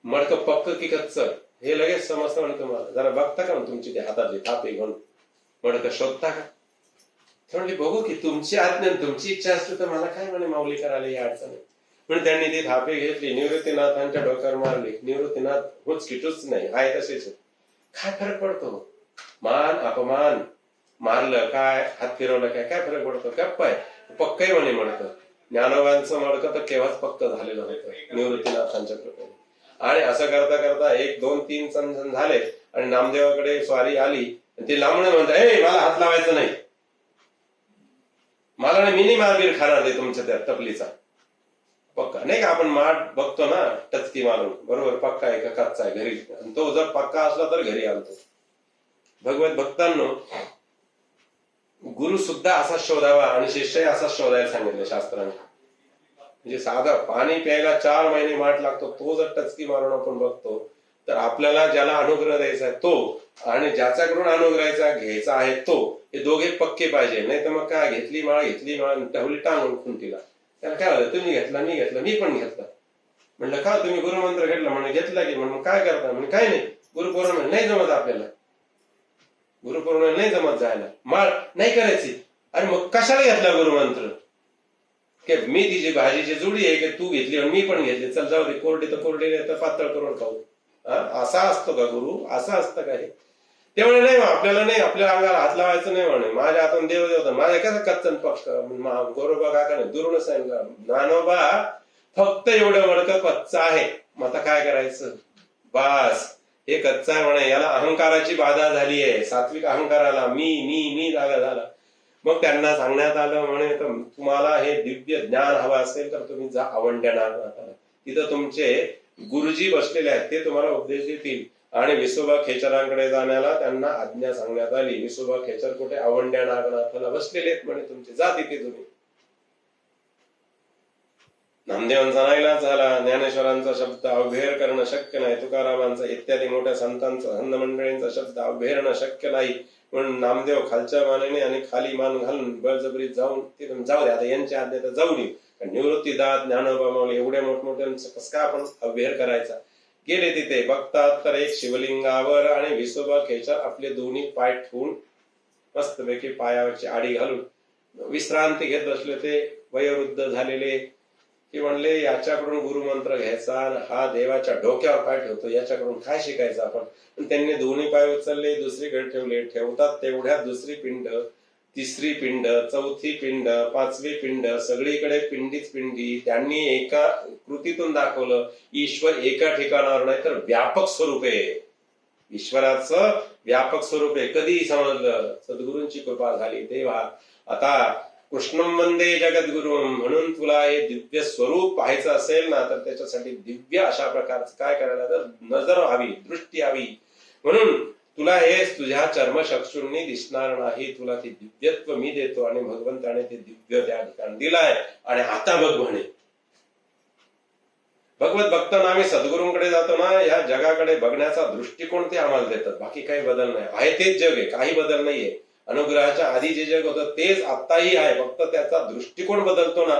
मडकं पक्क की कच्च हे लगेच समजतं म्हणे तुम्हाला. जरा बघता का तुमची ते हातातली थापे घेऊन मडकं शोधता का? ते म्हणले बघू की, तुमची आज्ञा तुमची इच्छा असली तर मला काय म्हणे माऊली करायला ही अडचण आहे. पण त्यांनी ती थापे घेतली, निवृत्तीनाथांच्या डोक्यावर मारली. निवृत्तीनाथ होच किटूच नाही, आहे तसेच. काय फरक पडतो? मान अपमान, मारलं काय, हात फिरवलं काय, काय फरक पडतो? गप्प आहे, पक्क आहे म्हणे मडकं. ज्ञानोबांचं मडकं तर केव्हाच पक्क झालेलं होतं निवृत्तीनाथांच्या कृपेने. आणि असं करता करता 1 2 3 संजन झाले आणि नामदेवाकडे स्वारी आली. ते लांबणे म्हणतात, ए मला हात लावायचं नाही, मला नाही, मी नाही मारबीर खाणार ते तुमच्या त्या टपलीचा. पक्का नाही का? आपण माठ बघतो ना टचकी मारून, बरोबर पक्का आहे का कच्चा आहे घरी, आणि तो जर पक्का असला तर घरी आणतो. भगवत भक्तांनो, गुरु सुद्धा असा शोधावा आणि शिष्य असा शोधायला सांगितलं शास्त्राने. म्हणजे साधा पाणी प्यायला 4 महिने माठ लागतो, तो जर टचकी मारून आपण बघतो तर आपल्याला ज्याला अनुग्रह द्यायचा आहे तो आणि ज्याच्याकडून अनुग्रहाचा घ्यायचा आहे तो, हे दोघे पक्के पाहिजे. नाही तर मग काय, घेतली माळ ठेवली टांगून खुंटीला, त्याला काय झालं? तुम्ही घेतला, मी घेतला, मी पण घेतला. म्हणलं का तुम्ही गुरुमंत्र घेतला? म्हणजे घेतला की. म्हणून काय करता? म्हणजे काय नाही, गुरुपौर्णिमा नाही जमत आपल्याला, गुरुपौर्णिमा नाही जमत जायला, माळ नाही करायची. अरे मग कशाला घेतला गुरुमंत्र? की मी तिची भाजीची जोडी आहे की तू घेतली आणि मी पण घेतली, चल जाऊ दे, कोरडी तर कोरडी नाही तर पातळ करून खाऊ. असा असतो का गुरु? असं असतं का हे? ते म्हणे नाही, आपल्याला नाही, आपल्या अंगाला हात लावायचं नाही म्हणे, माझ्या हातून देव देवता, माझ्या कसं कच्चन पक्क. गोरोबा काका नाही, दुरून सांगितलं, ज्ञानोबा फक्त एवढं मडकं कच्चं आहे, मग आता काय करायचं? बास, हे कच्चा आहे म्हणे, याला अहंकाराची बाधा झाली आहे, सात्विक अहंकाराला, मी जागा झाला. मग त्यांना सांगण्यात आलं म्हणे, तुम्हाला हे दिव्य ज्ञान हवं असेल तर तुम्ही जा अवंड्या नागनाथाला, तिथं तुमचे गुरुजी बसलेले आहेत, ते तुम्हाला उपदेश देतील. आणि विसोबा खेचरांकडे जाण्याला त्यांना आज्ञा सांगण्यात आली. विसोबा खेचर कुठे? अवंड्या नागनाथाला बसलेले आहेत म्हणे, तुमचे जा तिथे तुम्ही. नामदेवांचा नाईलाज झाला, ज्ञानेश्वरांचा शब्द अवहेर करणं शक्य नाही, तुकारामांचा इत्यादी मोठ्या संतांचा, संत मंडळींचा शब्द अवहेरणं शक्य नाही, म्हणून नामदेव खालच्या मानेने आणि खाली मान घालून बळजबरीत जाऊन तिथून जाऊ दे, आता यांच्या आज्ञा तर जाऊ नये, निवृत्तीदात ज्ञानोबा माऊली एवढ्या मोठमोठ्यांचं कसं काय आपण अवहेर करायचा. गेले तिथे, बघतात तर एक शिवलिंगावर आणि विसोबा खेचर आपले दोन्ही पाय ठेवून मस्तपैकी पायावरची आडी घालून विश्रांती घेत बसले. ते वयोवृद्ध झालेले, की म्हणले याच्याकडून गुरुमंत्र घ्यायचा, हा देवाच्या डोक्यावर पाय ठेवतो, याच्याकडून काय शिकायचं आपण. त्यांनी दोन्ही पाय उचलले, दुसरीकडे ठेवले, ठेवतात तेवढ्यात दुसरी पिंड, तिसरी पिंड, चौथी पिंड, पाचवी पिंड, सगळीकडे पिंडीच पिंडी. त्यांनी एका कृतीतून दाखवलं, ईश्वर एका ठिकाणावर नाही तर व्यापक स्वरूप आहे, ईश्वराचं व्यापक स्वरूप आहे. कधी समजलं? सद्गुरूंची कृपा झाली तेव्हा. आता कृष्णं वंदे जगद्गुरू, म्हणून तुला हे दिव्य स्वरूप पाहायचं असेल ना, तर त्याच्यासाठी दिव्य अशा प्रकारचं काय करायला, तर नजर हवी, दृष्टी हवी. म्हणून तुला हे तुझ्या चर्मचक्षुंनी दिसणार नाही, तुला ते दिव्यत्व मी देतो. आणि भगवंताने ते दिव्य त्या ठिकाणी दिलाय. आणि आता बघ म्हणे, भगवत भक्तांना आम्ही सद्गुरूंकडे जातो ना, या जगाकडे बघण्याचा दृष्टिकोन ते आम्हाला देतात, बाकी काही बदल नाही, आहे तेच जग आहे, काही बदल नाहीये. अनुग्रहाच्या आधी जे जग होतं तेच आत्ताही आहे, फक्त त्याचा दृष्टिकोन बदलतो ना.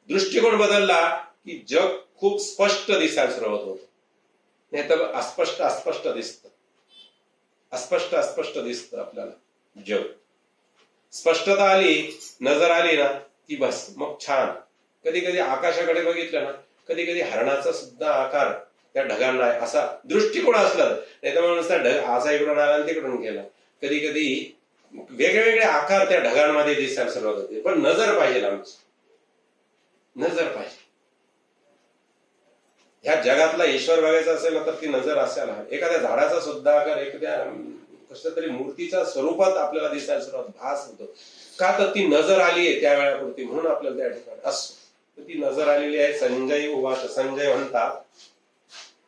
दृष्टिकोन बदलला की जग खूप स्पष्ट दिसायला सुरुवात होत, नाही तर अस्पष्ट दिसतं, अस्पष्ट दिसतं आपल्याला जग. स्पष्टता आली, नजर आली ना की बस मग छान. कधी कधी आकाशाकडे बघितलं ना, कधी कधी हरणाचा सुद्धा आकार त्या ढगांना आहे, असा दृष्टिकोन असला, नाही तर माणूस त्या ढग असा इकडून आला आणि तिकडून गेला. कधी कधी वेगवेगळे आकार त्या ढगांमध्ये दिसायला सुरुवात होते. पण नजर पाहिजे आमची, नजर पाहिजे. ह्या जगातला ईश्वर बघायचा असेल ना, तर ती नजर असायला हवी. एखाद्या झाडाचा सुद्धा आकार एखाद्या कसल्या तरी मूर्तीच्या स्वरूपात आपल्याला दिसायला सुरुवात भास होतो, का तर ती नजर आली आहे त्या वेळापुरती, म्हणून आपल्याला त्या ठिकाणी असतो. ती नजर आलेली आहे. संजय उवाच, संजय म्हणतात,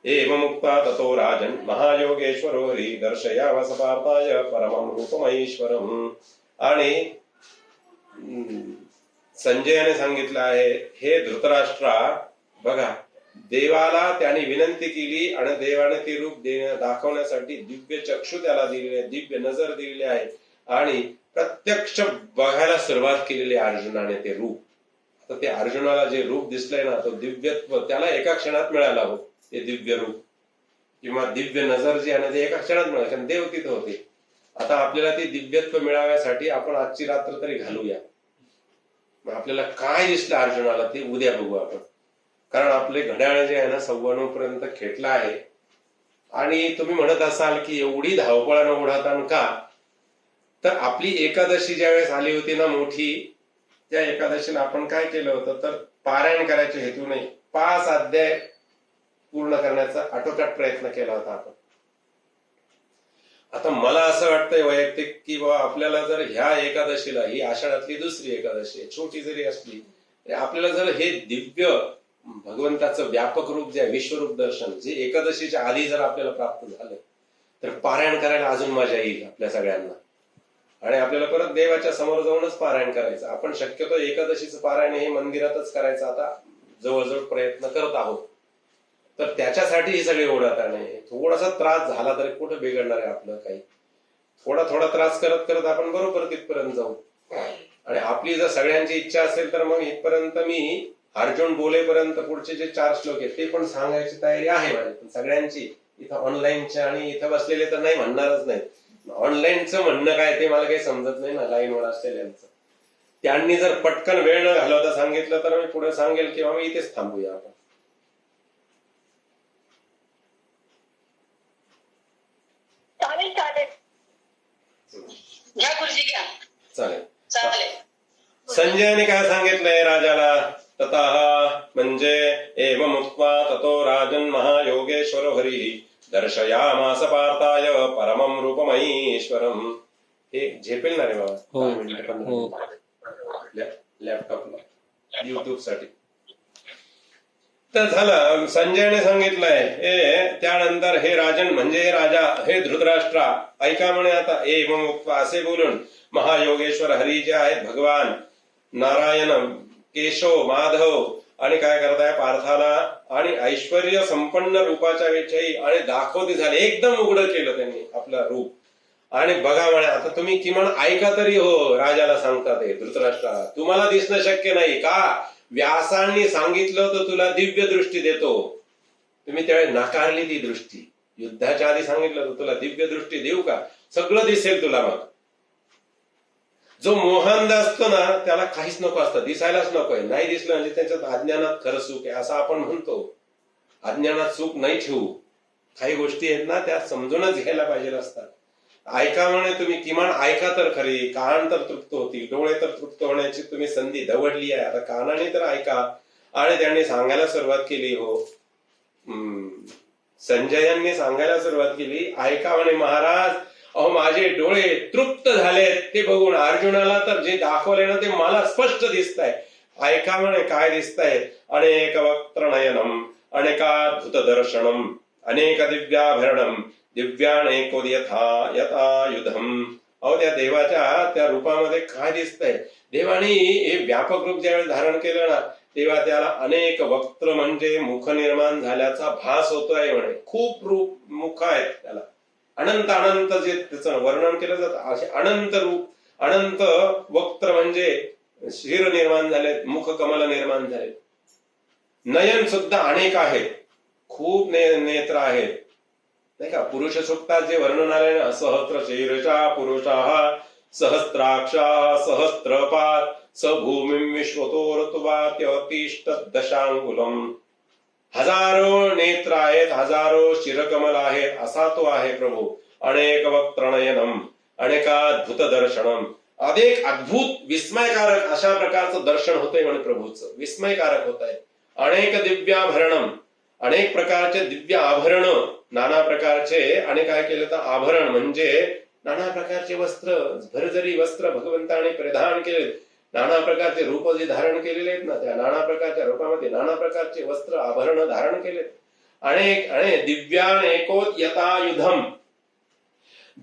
एव मुक्ता ततो राजन महायोगेश्वरो हरी दर्शयावस पार्थाय परमं रूपमैश्वरम. आणि संजयाने सांगितलं आहे, हे धृतराष्ट्रा बघा, देवाला त्याने विनंती केली आणि देवाने ते रूप दाखवण्यासाठी दिव्य चक्षु त्याला दिलेले, दिव्य नजर दिलेली आहे आणि प्रत्यक्ष बघायला सुरुवात केलेली अर्जुनाने ते रूप. तर ते अर्जुनाला जे रूप दिसलंय ना, तो दिव्यत्व त्याला एका क्षणात मिळाला हो, ते दिव्य रूप किंवा दिव्य नजर जी आहे ते एका क्षणात मिळालं, कारण देव तिथं होते. आता आपल्याला ते दिव्यत्व मिळाव्यासाठी आपण आजची रात्र तरी घालूया. आपल्याला काय दिसलं अर्जुनाला ते उद्या बघू आपण, कारण आपले घड्याळ जे आहे ना 9:15 पर्यंत खेटला आहे. आणि तुम्ही म्हणत असाल की एवढी धावपळानं उडतात का, तर आपली एकादशी ज्यावेळेस आली होती ना मोठी, त्या एकादशीला आपण काय केलं होतं, तर पारायण करायच्या हेतूने 5 अध्याय पूर्ण करण्याचा आटोकाट प्रयत्न केला होता आपण. आता मला असं वाटतंय वैयक्तिक की बाबा आपल्याला जर ह्या एकादशीला, ही आषाढातली दुसरी एकादशी आहे, छोटी जरी असली तरी आपल्याला जर हे दिव्य भगवंताचं व्यापक रूप जे विश्वरूप दर्शन जे एकादशीच्या आधी जर आपल्याला प्राप्त झालं, तर पारायण करायला अजून मजा येईल आपल्या सगळ्यांना. आणि आपल्याला परत देवाच्या समोर जाऊनच पारायण करायचं. आपण शक्यतो एकादशीचं पारायण हे मंदिरातच करायचं आता जवळजवळ प्रयत्न करत आहोत. तर त्याच्यासाठी ही सगळी ओढत आहे. थोडासा त्रास झाला तरी कुठं बिघडणार आहे आपलं काही. थोडा त्रास करत करत आपण बरोबर तिथपर्यंत जाऊ. आणि आपली जर सगळ्यांची इच्छा असेल तर मग इथपर्यंत मी अर्जुन बोलेपर्यंत पुढचे जे 4 श्लोक आहेत ते पण सांगायची तयारी आहे माझी. पण सगळ्यांची इथं ऑनलाईनच्या आणि इथं बसलेले तर नाही म्हणणारच नाही. ऑनलाईनचं म्हणणं काय ते मला काही समजत नाही ना, लाईनवर असलेल्यांचं. त्यांनी जर पटकन वेळ न घालवता सांगितलं तर मी पुढे सांगेल किंवा मी इथेच थांबूया आपण. चालेल चालेल घ्या गुरुजी घ्या. चालेल. चालेल. संजयाने काय सांगितलंय राजाला? ततः म्हणजे एवं मुक्त्वा ततो राजन् महायोगेश्वर हरी दर्शयामास पार्थाय परमं रूपमईश्वरम. हे झेपेल ना रे बाबा? हो. 10 मिनिटं, 15 हो. मिनिटं. लॅपटॉपला युट्यूब साठी. तर झालं, संजयने सांगितलंय त्यानंतर हे राजन म्हणजे हे राजा, हे धृतराष्ट्रा ऐका म्हणे आता. एवं मुक्त्वा असे बोलून महायोगेश्वर हरी जे आहेत भगवान नारायण, केशव, माधव आणि काय करताय पार्थाला आणि ऐश्वर्य संपन्न रूपाच्या विषयी आणि दाखवते झाले, एकदम उघड केलं त्यांनी आपलं रूप. आणि बघा म्हणे आता तुम्ही किमान ऐका तरी हो, राजाला सांगतात हे धृतराष्ट्रा. तुम्हाला दिसणं शक्य नाही का? व्यासांनी सांगितलं तर तुला दिव्य दृष्टी देतो. तुम्ही त्यावेळी नाकारली ती दृष्टी. युद्धाच्या आधी सांगितलं तर तुला दिव्य दृष्टी देऊ का? सगळं दिसेल तुला. मग जो मोहांध असतो ना त्याला काहीच नको असतं, दिसायलाच नकोय. नाही दिसलं म्हणजे त्याच्यात अज्ञानात खरं सुख आहे असं आपण म्हणतो. अज्ञानात सुख नाही ठेवू. काही गोष्टी आहेत ना त्या समजूनच घ्यायला पाहिजे असतात. ऐका म्हणे तुम्ही, किमान ऐका तर खरी. कान तर तृप्त होतील, डोळे तर तृप्त होण्याची तुम्ही संधी दवडली आहे, आता कानाने तर ऐका. आणि त्यांनी सांगायला सुरुवात केली. हो, संजयांनी सांगायला सुरुवात केली, ऐका म्हणे महाराज, अहो माझे डोळे तृप्त झालेत ते बघून. अर्जुनाला तर जे दाखवले ना ते मला स्पष्ट दिसतंय. ऐका म्हणे काय दिसतंय. अनेक वक्त्र नयनम अनेकाद्भुत दर्शनम अनेक दिव्याभरणम दिव्यानेको यथा यथायुधम. अहो त्या देवाच्या त्या रूपामध्ये काय दिसतंय. देवाने हे व्यापक रूप ज्यावेळी धारण केलं ना तेव्हा त्याला अनेक वक्त्र म्हणजे मुख निर्माण झाल्याचा भास होतोय म्हणे. खूप रूप मुख आहेत त्याला, अनंत अनंत जे त्याचं वर्णन केलं जातं असे अनंत रूप, अनंत वक्त्र म्हणजे शिर निर्माण झालेत, मुख कमल निर्माण झालेत. नयन सुद्धा अनेक आहेत, खूप नेत्र आहेत नाही का. पुरुष सूक्तात जे वर्णन आले ना, सहस्त्र शीर्षा पुरुषाः सहस्त्राक्षा सहस्त्रपाद स भूमिं विश्वतो ऋतुवात्यतिष्ठ दशांगुलम. हजारो नेत्र आहेत, हजारो शिरकमल आहेत असा तो आहे प्रभू. अनेक वक्त्रनयनम अनेकाद्भुत दर्शनम. अनेक अद्भुत विस्मयकारक अशा प्रकारचं दर्शन होतंय म्हणे प्रभूचं. विस्मयकारक होत आहे. अनेक दिव्याभरणम अनेक प्रकारचे दिव्य आभरण, नाना प्रकारचे. आणि काय केलं तर आभरण म्हणजे नाना प्रकारचे वस्त्र, भरजरी वस्त्र भगवंताने परिधान केले. नाना प्रकारचे रूप जे धारण केलेले आहेत ना त्या नाना प्रकारच्या रूपामध्ये नाना प्रकारचे वस्त्र आभरण धारण केले. अनेक अनेक दिव्यानेकोत यथायुधम.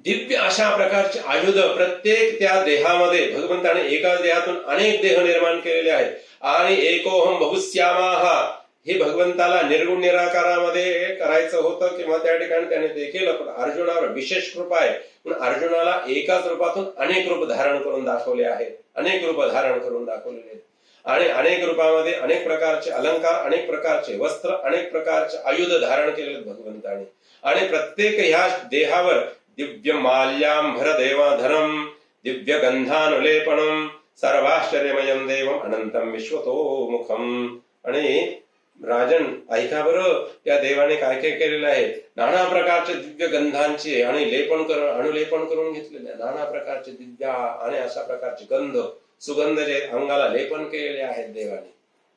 दिव्य अशा प्रकारचे आयुध प्रत्येक त्या देहामध्ये भगवंताने एकाच देहातून अनेक देह निर्माण केलेले आहेत. आणि एकोहम बहुश्यामाः हे भगवंताला निर्गुण निराकारामध्ये करायचं होतं किंवा त्या ठिकाणी त्याने ते केलं. पण अर्जुनावर विशेष कृपा आहे म्हणून अर्जुनाला एकाच रूपातून अनेक रूप धारण करून दाखवले आहेत, अनेक रूप धारण करून दाखवलेले आहेत. आणि अनेक रूपामध्ये अनेक प्रकारचे अलंकार, अनेक प्रकारचे वस्त्र, अनेक प्रकारचे आयुध धारण केले भगवंताने. आणि प्रत्येक ह्या देहावर दिव्य माल्याम्भर देवाधरम दिव्य गंधानुलेपणम सर्वाश्चर्यमयम देवम अनंतम विश्वतो मुखम. आणि राजन ऐका बरं, त्या देवाने काय काय केलेलं आहे. नाना प्रकारचे दिव्य गंधांचे आणि अनुलेपन करून घेतलेले नाना प्रकारचे दिव्य आणि अशा प्रकारचे गंध सुगंध जे अंगाला लेपन केलेले आहेत देवाने.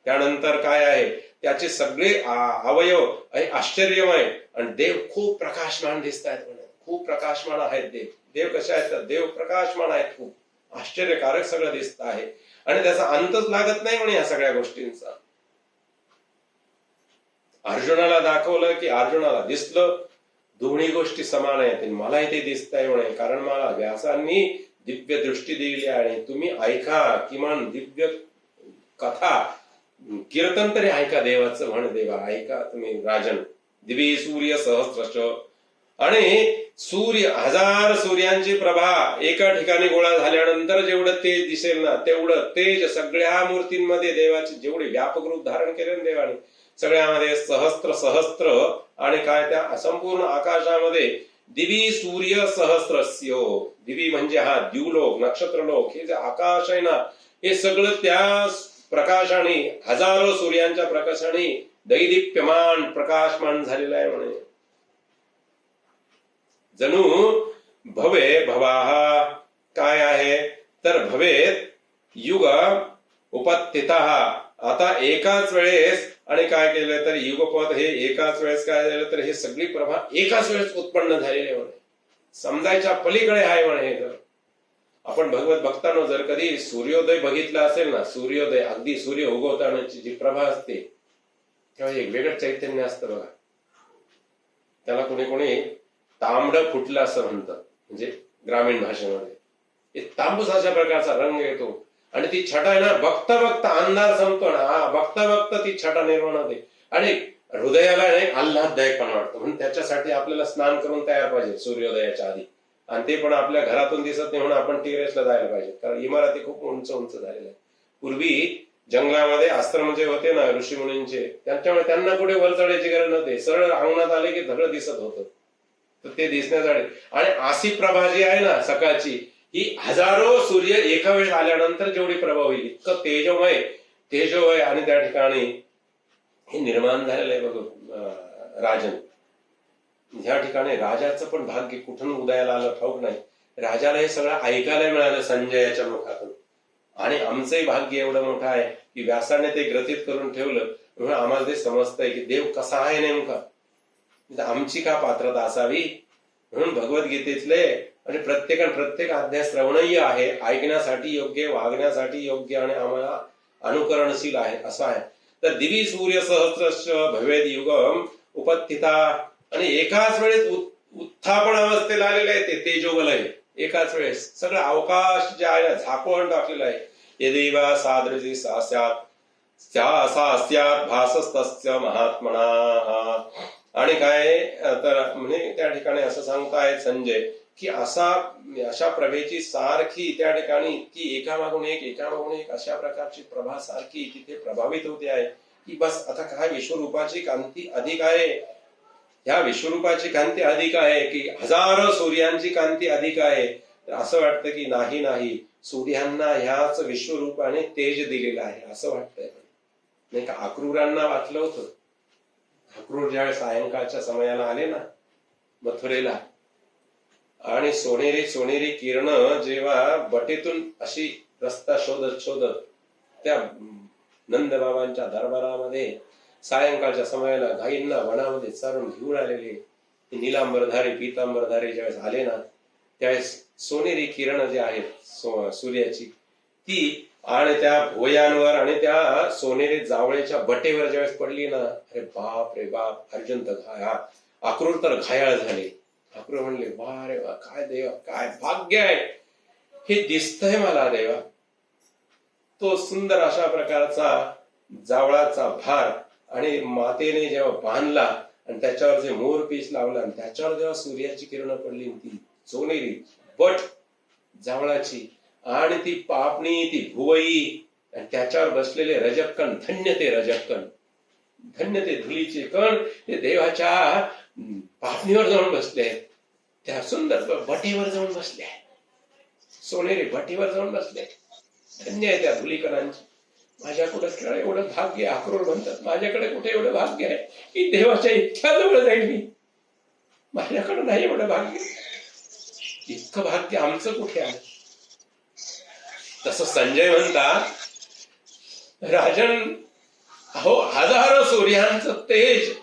त्यानंतर काय आहे त्याचे सगळे अवयव आश्चर्यमय. आणि देव खूप प्रकाशमान दिसत आहेत म्हणे, खूप प्रकाशमान आहेत देव. देव कसे आहेत तर देव प्रकाशमान आहेत, खूप आश्चर्यकारक सगळं दिसत आहे. आणि त्याचा अंतच लागत नाही म्हणे या सगळ्या गोष्टींचा. अर्जुनाला दाखवलं की अर्जुनाला दिसलं दोन्ही गोष्टी समान आहेत. मलाही ते दिसत आहे म्हणे, कारण मला व्यासांनी दिव्य दृष्टी दिली आहे. तुम्ही ऐका, किमान दिव्य कथा कीर्तन तरी ऐका देवाचं. म्हण देवा ऐका तुम्ही राजन. दिवी सूर्य सहस्रश. आणि सूर्य हजार सूर्यांची प्रभा एका ठिकाणी गोळा झाल्यानंतर जेवढं तेज दिसेल ना तेवढं तेज सगळ्या मूर्तींमध्ये देवाचे जेवढे व्यापक रूप धारण केले ना देवाने सगळ्यामध्ये सहस्त्र सहस्त्र. आणि काय त्या संपूर्ण आकाशामध्ये दिवी सूर्य सहस्रस्यो. दिवी म्हणजे हा द्यूलोक नक्षत्रलोक, हे जे आकाश आहे ना हे सगळं त्या प्रकाशाने, हजारो सूर्यांच्या प्रकाशाने दैदिप्यमान प्रकाशमान झालेलं आहे म्हणे. जणू भवे भवाहा काय आहे तर भवेत युग उपस्थितः. आता एकाच वेळेस आणि काय केलं तर युगपद हे एकाच वेळेस काय झालं तर हे सगळी प्रभा एकाच वेळेस उत्पन्न झालेली आहे म्हणे. समजायच्या पलीकडे आहे म्हणे. हे जर आपण भगवत भक्तांनो जर कधी सूर्योदय बघितला असेल ना, सूर्योदय अगदी सूर्य उगवतानाची जी प्रभा असते तेव्हा एक वेगळं चैतन्य असतं बघा. त्याला कोणी कोणी तांबड फुटलं असं म्हणतात, म्हणजे ग्रामीण भाषेमध्ये. एक तांबूस अशा प्रकारचा रंग येतो आणि ती छटा आहे ना, बघता बघता अंधार संपतो ना, बघता बघता ती छटा निर्माण होते आणि हृदयाला एक आल्हाददायकपणा वाटतो. म्हणून त्याच्यासाठी आपल्याला स्नान करून तयार पाहिजे सूर्योदयाच्या आधी. आणि ते पण आपल्या घरातून दिसत नाही म्हणून आपण टेरेसला जायला पाहिजे, कारण इमारती खूप उंच उंच झालेल्या आहेत. पूर्वी जंगलामध्ये आश्रम जे होते ना ऋषीमुनींचे, त्याच्यामुळे त्यांना कुठे वर चढायची गरज नव्हती. सरळ अंगणात आले की सगळं दिसत होतं. तर ते दिसण्यासाठी आणि अशी प्रभा जी आहे ना सकाळची, ही हजारो सूर्य एका वेळेस आल्यानंतर जेवढी प्रभा होईल इतकं तेजोमय आणि त्या ठिकाणी हे निर्माण झालेलं आहे बघ राजन. ह्या ठिकाणी राजाचं पण भाग्य कुठून उदयाला आलं ठाऊक नाही. राजाला हे सगळं ऐकायला मिळालं संजयाच्या मुखातून. आणि आमचंही भाग्य एवढं मोठं आहे की व्यासाने ते ग्रथित करून ठेवलं म्हणून आम्हाला ते समजतंय की देव कसा आहे नेमका, आमची का पात्रता असावी. म्हणून भगवद्गीतेतले आणि प्रत्येक अध्याय श्रवणीय आहे, ऐकण्यासाठी योग्य, वागण्यासाठी योग्य आणि आम्हाला अनुकरणशील आहे असं आहे. तर दिवी सूर्य सहस्रश्च भवेद युगम उपस्थिता. आणि एकाच वेळेस उत्थापन अवस्थेला आलेले आहे ते तेजोबलय. एकाच वेळेस सगळं अवकाश जे आहे झाकून टाकलेलं आहे. यदेवा सादृशी सास्यात भासस्तस्य महात्मना. आणि काय तर म्हणजे त्या ठिकाणी असं सांगतायत संजय की अशा प्रभेची सारखी त्या ठिकाणी इतकी एकामागून एक अशा प्रकारची प्रभा सारखी तिथे प्रभावित होते आहे की बस आता काय विश्वरूपाची कांती अधिक आहे. ह्या विश्वरूपाची कांती अधिक आहे की हजारो सूर्यांची कांती अधिक आहे. तर असं वाटतं की नाही सूर्यांना ह्याच विश्वरूपाने तेज दिलेलं आहे असं वाटतंय. नाही का अक्रूरांना वाचलं होतं. अक्रूर ज्यावेळेस सायंकाळच्या समयाला आले ना मथुरेला आणि सोनेरी किरण जेव्हा बटेतून अशी रस्ता शोधत त्या नंदबाबांच्या दरबारामध्ये सायंकाळच्या समयाला गायींना वनामध्ये चारून घेऊन आलेले निलांबरधारी पीतांबरधारी ज्यावेळेस आले ना, त्यावेळेस सोनेरी किरण जे आहेत सूर्याची ती आणि त्या भोयांवर आणि त्या सोनेरी जावळेच्या बटेवर ज्यावेळेस पडली ना, अरे बाप रे बाप, अर्जुन तर अक्रूर तर घायाळ झाले. अक्रूर म्हणले वा रे वा, काय देवा, काय भाग्य आहे, हे दिसतंय मला देवा. तो सुंदर अशा प्रकारचा जावळाचा भार आणि मातेने जेव्हा बांधला आणि त्याच्यावर जे मोरपीस लावला आणि त्याच्यावर जेव्हा सूर्याची किरण पडली, ती सोनेरी बट जावळाची आणि ती पापणी, ती भुवई आणि त्याच्यावर बसलेले रजकण, धन्य ते धुलीचे कण ते देवाच्या पापणीवर जाऊन बसले, त्या सुंदर बटीवर जाऊन बसले, सोनेरी बटीवर जाऊन बसले. धन्य आहे त्या धुलीकणांची. माझ्याकडे एवढं भाग्य आहे. अक्रूर म्हणतात माझ्याकडे कुठे एवढं भाग्य आहे की देवाच्या इतक्या जवळ जाईल मी. माझ्याकडे नाही एवढं भाग्य. इतकं भाग्य आमचं कुठे आहे. तसं संजय म्हणतात राजन, अहो हजारो सूर्यांचं तेज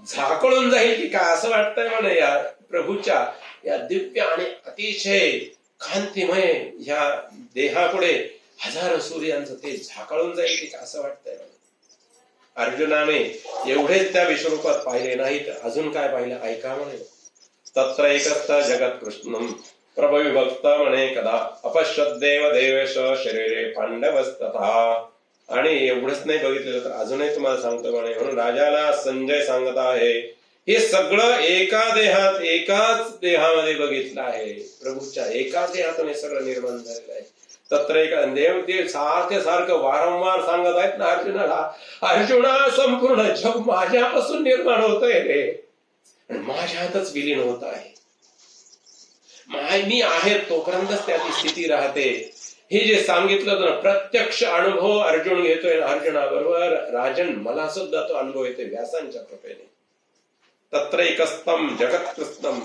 झाकळून जाईल की काय असं वाटतंय म्हणे. या प्रभूच्या या दिव्य आणि अतिशय कांतिमय ह्या देहापुढे हजारो सूर्यांचं तेज झाकळून जाईल की काय असं वाटतंय. अर्जुनाने एवढेच त्या विश्वरूपात पाहिले नाही तर अजून काय पाहिलं ऐका म्हणे. तत्र एकस्ता जगत कृष्णम प्रभविभक्त म्हणे कदा अपश्यद्देव देवेश शरीरे पांडवस्तथा. आणि एवढंच नाही बघितलेलं तर अजूनही तुम्हाला सांगतो म्हणे. म्हणून राजाला संजय सांगत आहे हे सगळं एकाच देहामध्ये बघितलं आहे. प्रभूच्या एकाच देहातून हे सगळं निर्माण झालेलं आहे. तत्र एक देव ते सारखं वारंवार सांगत आहेत ना अर्जुनाला, अर्जुना संपूर्ण जग माझ्यापासून निर्माण होतंय रे आणि माझ्या हातच विलीन होत आहे. मी आहे तोपर्यंतच त्याची स्थिती राहते. हे जे सांगितलं होतं ना, प्रत्यक्ष अनुभव अर्जुन घेतोय अर्जुनाबरोबर. राजन, मला सुद्धा तो अनुभव येतोय व्यासांच्या कृपेने. तत्रैकस्तम जगत्कृष्णम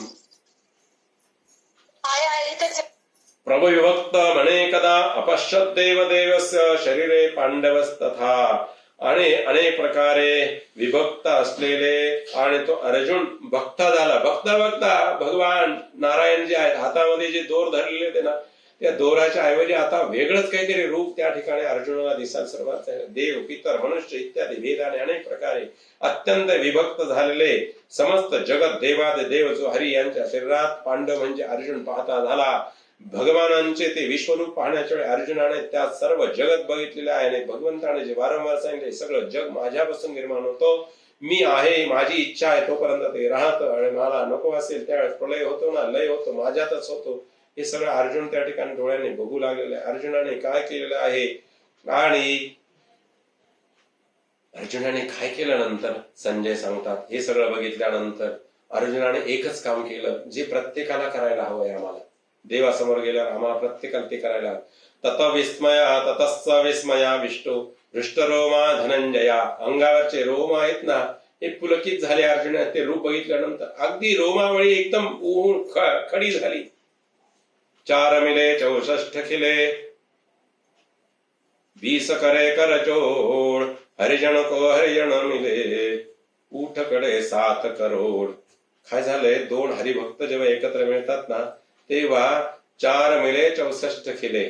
आहे इथेच आहे. प्रभुविभक्त म्हणे कदा अपश्यत देवदेवस्य शरीरे पांडवस्तथा. आणि अनेक प्रकारे विभक्त असलेले आणि तो अर्जुन भक्त झाला. बघता बघता भगवान नारायण जे आहेत हातामध्ये जे दोर धरलेले होते ना, त्या दोराच्या ऐवजी आता वेगळंच काहीतरी रूप त्या ठिकाणी अर्जुनाला दिसायला सुरुवात झाली. देव, पितर, मनुष्य इत्यादी भेदाने अनेक प्रकारे अत्यंत विभक्त झालेले समस्त जगत देवादे देव जो हरी यांच्या शरीरात पांडव म्हणजे अर्जुन पाहता झाला. भगवानांचे ते विश्वरूप पाहण्याच्या वेळी अर्जुनाने त्या सर्व जगत बघितलेले आहे आणि भगवंताने जे वारंवार सांगितले सगळं जग माझ्यापासून निर्माण होतो, मी आहे, माझी इच्छा आहे तोपर्यंत ते राहतं आणि मला नको असेल त्यावेळेस प्रलय होतो ना, लय होतो, माझ्यातच होतो. हे सगळं अर्जुन त्या ठिकाणी डोळ्याने बघू लागलेलं आहे. अर्जुनाने काय केलेलं आहे आणि अर्जुनाने काय केलं नंतर संजय सांगतात. हे सगळं बघितल्यानंतर अर्जुनाने एकच काम केलं जे प्रत्येकाला करायला हवंय. आम्हाला देवासमोर गेल्यावर आम्हाला प्रत्येकाला ते करायला हवं. तत विस्मया ततस्स विस्मया विष्टो हृष्टरोमा धनंजया. अंगावरचे रोम आहेत ना हे पुलकित झाले. अर्जुनाने ते रूप बघितल्यानंतर अगदी रोमावळी एकदम खडी झाली. 4 मिले 64 खिले 20 करे कर जोड. हरिजन को हरिजन मिले उठ कडे 7 करोड. काय झालंय, 2 हरिभक्त जेव्हा एकत्र मिळतात ना तेव्हा 4 मिले 64 खिले.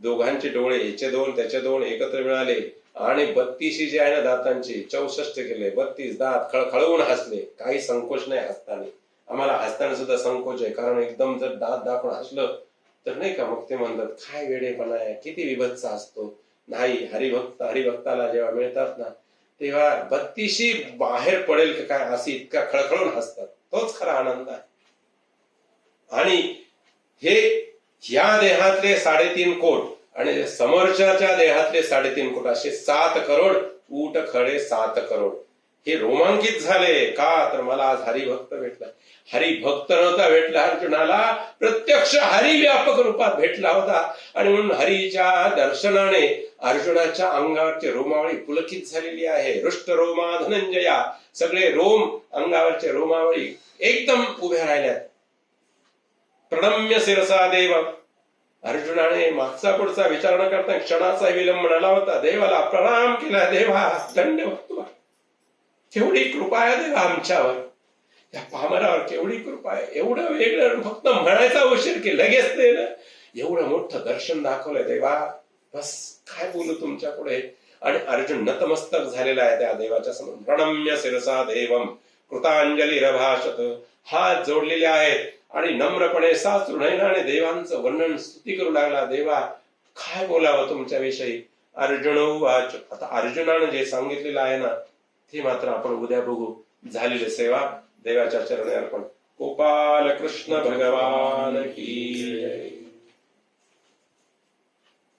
दोघांचे डोळे, याचे 2 त्याचे 2 एकत्र मिळाले आणि 32 जे आहे ना दातांची 64 खिले, 32 दात खळखळवून हसले. काही संकोच नाही हसताना. आम्हाला हसताना सुद्धा संकोच आहे, कारण एकदम जर दात दाखवून हसलं तर नाही का मग ते म्हणतात काय वेडेपणा आहे, किती विभत्स असतो. नाही, हरिभक्ताला जेव्हा मिळतात ना तेव्हा 32 बाहेर पडेल का काय अशी इतका खळखळून हसतात. तोच खरा आनंद आहे. आणि हे ह्या देहातले 3.5 कोट आणि समोरच्या देहातले 3.5 कोट असे 7 करोड ऊट खडे 7 करोड. हे रोमांकित झाले का, तर मला आज हरिभक्त भेटला. हरिभक्त नव्हता भेटला अर्जुनाला, प्रत्यक्ष हरिव्यापक रूपात भेटला होता. आणि म्हणून हरीच्या दर्शनाने अर्जुनाच्या अंगावरची रोमावळी पुलकित झालेली आहे. हृष्ट रोमा धनंजया. सगळे रोम, अंगावरचे रोमावळी एकदम उभ्या राहिल्यात. प्रणम्य शिरसा देव. अर्जुनाने मागचा पुढचा विचार न करता क्षणाचा विलंब न लावता देवाला प्रणाम केला. देवा धन्यवाद तुला, केवढी कृपा आहे देवा आमच्यावर, त्या पामरावर केवढी कृपा आहे. एवढं वेगळं फक्त म्हणायचा उशीर की लगेच ते एवढं मोठं दर्शन दाखवलंय देवा, बस काय बोलू तुमच्या पुढे. आणि अर्जुन नतमस्तक झालेला आहे त्या देवाच्या समोर. प्रणम्य शिरसा देवम कृतांजली रभाषत. हात जोडलेले आहेत आणि नम्रपणे सासू नयनाने देवांचं वर्णन स्तुती करू लागला. देवा काय बोलावं तुमच्या विषयी. अर्जुन वाच. आता अर्जुनाने जे सांगितलेलं आहे ना ते मात्र आपण उद्या बघू. झालेली सेवा देवाच्या चरणी अर्पण. गोपाल कृष्ण भगवान की जय.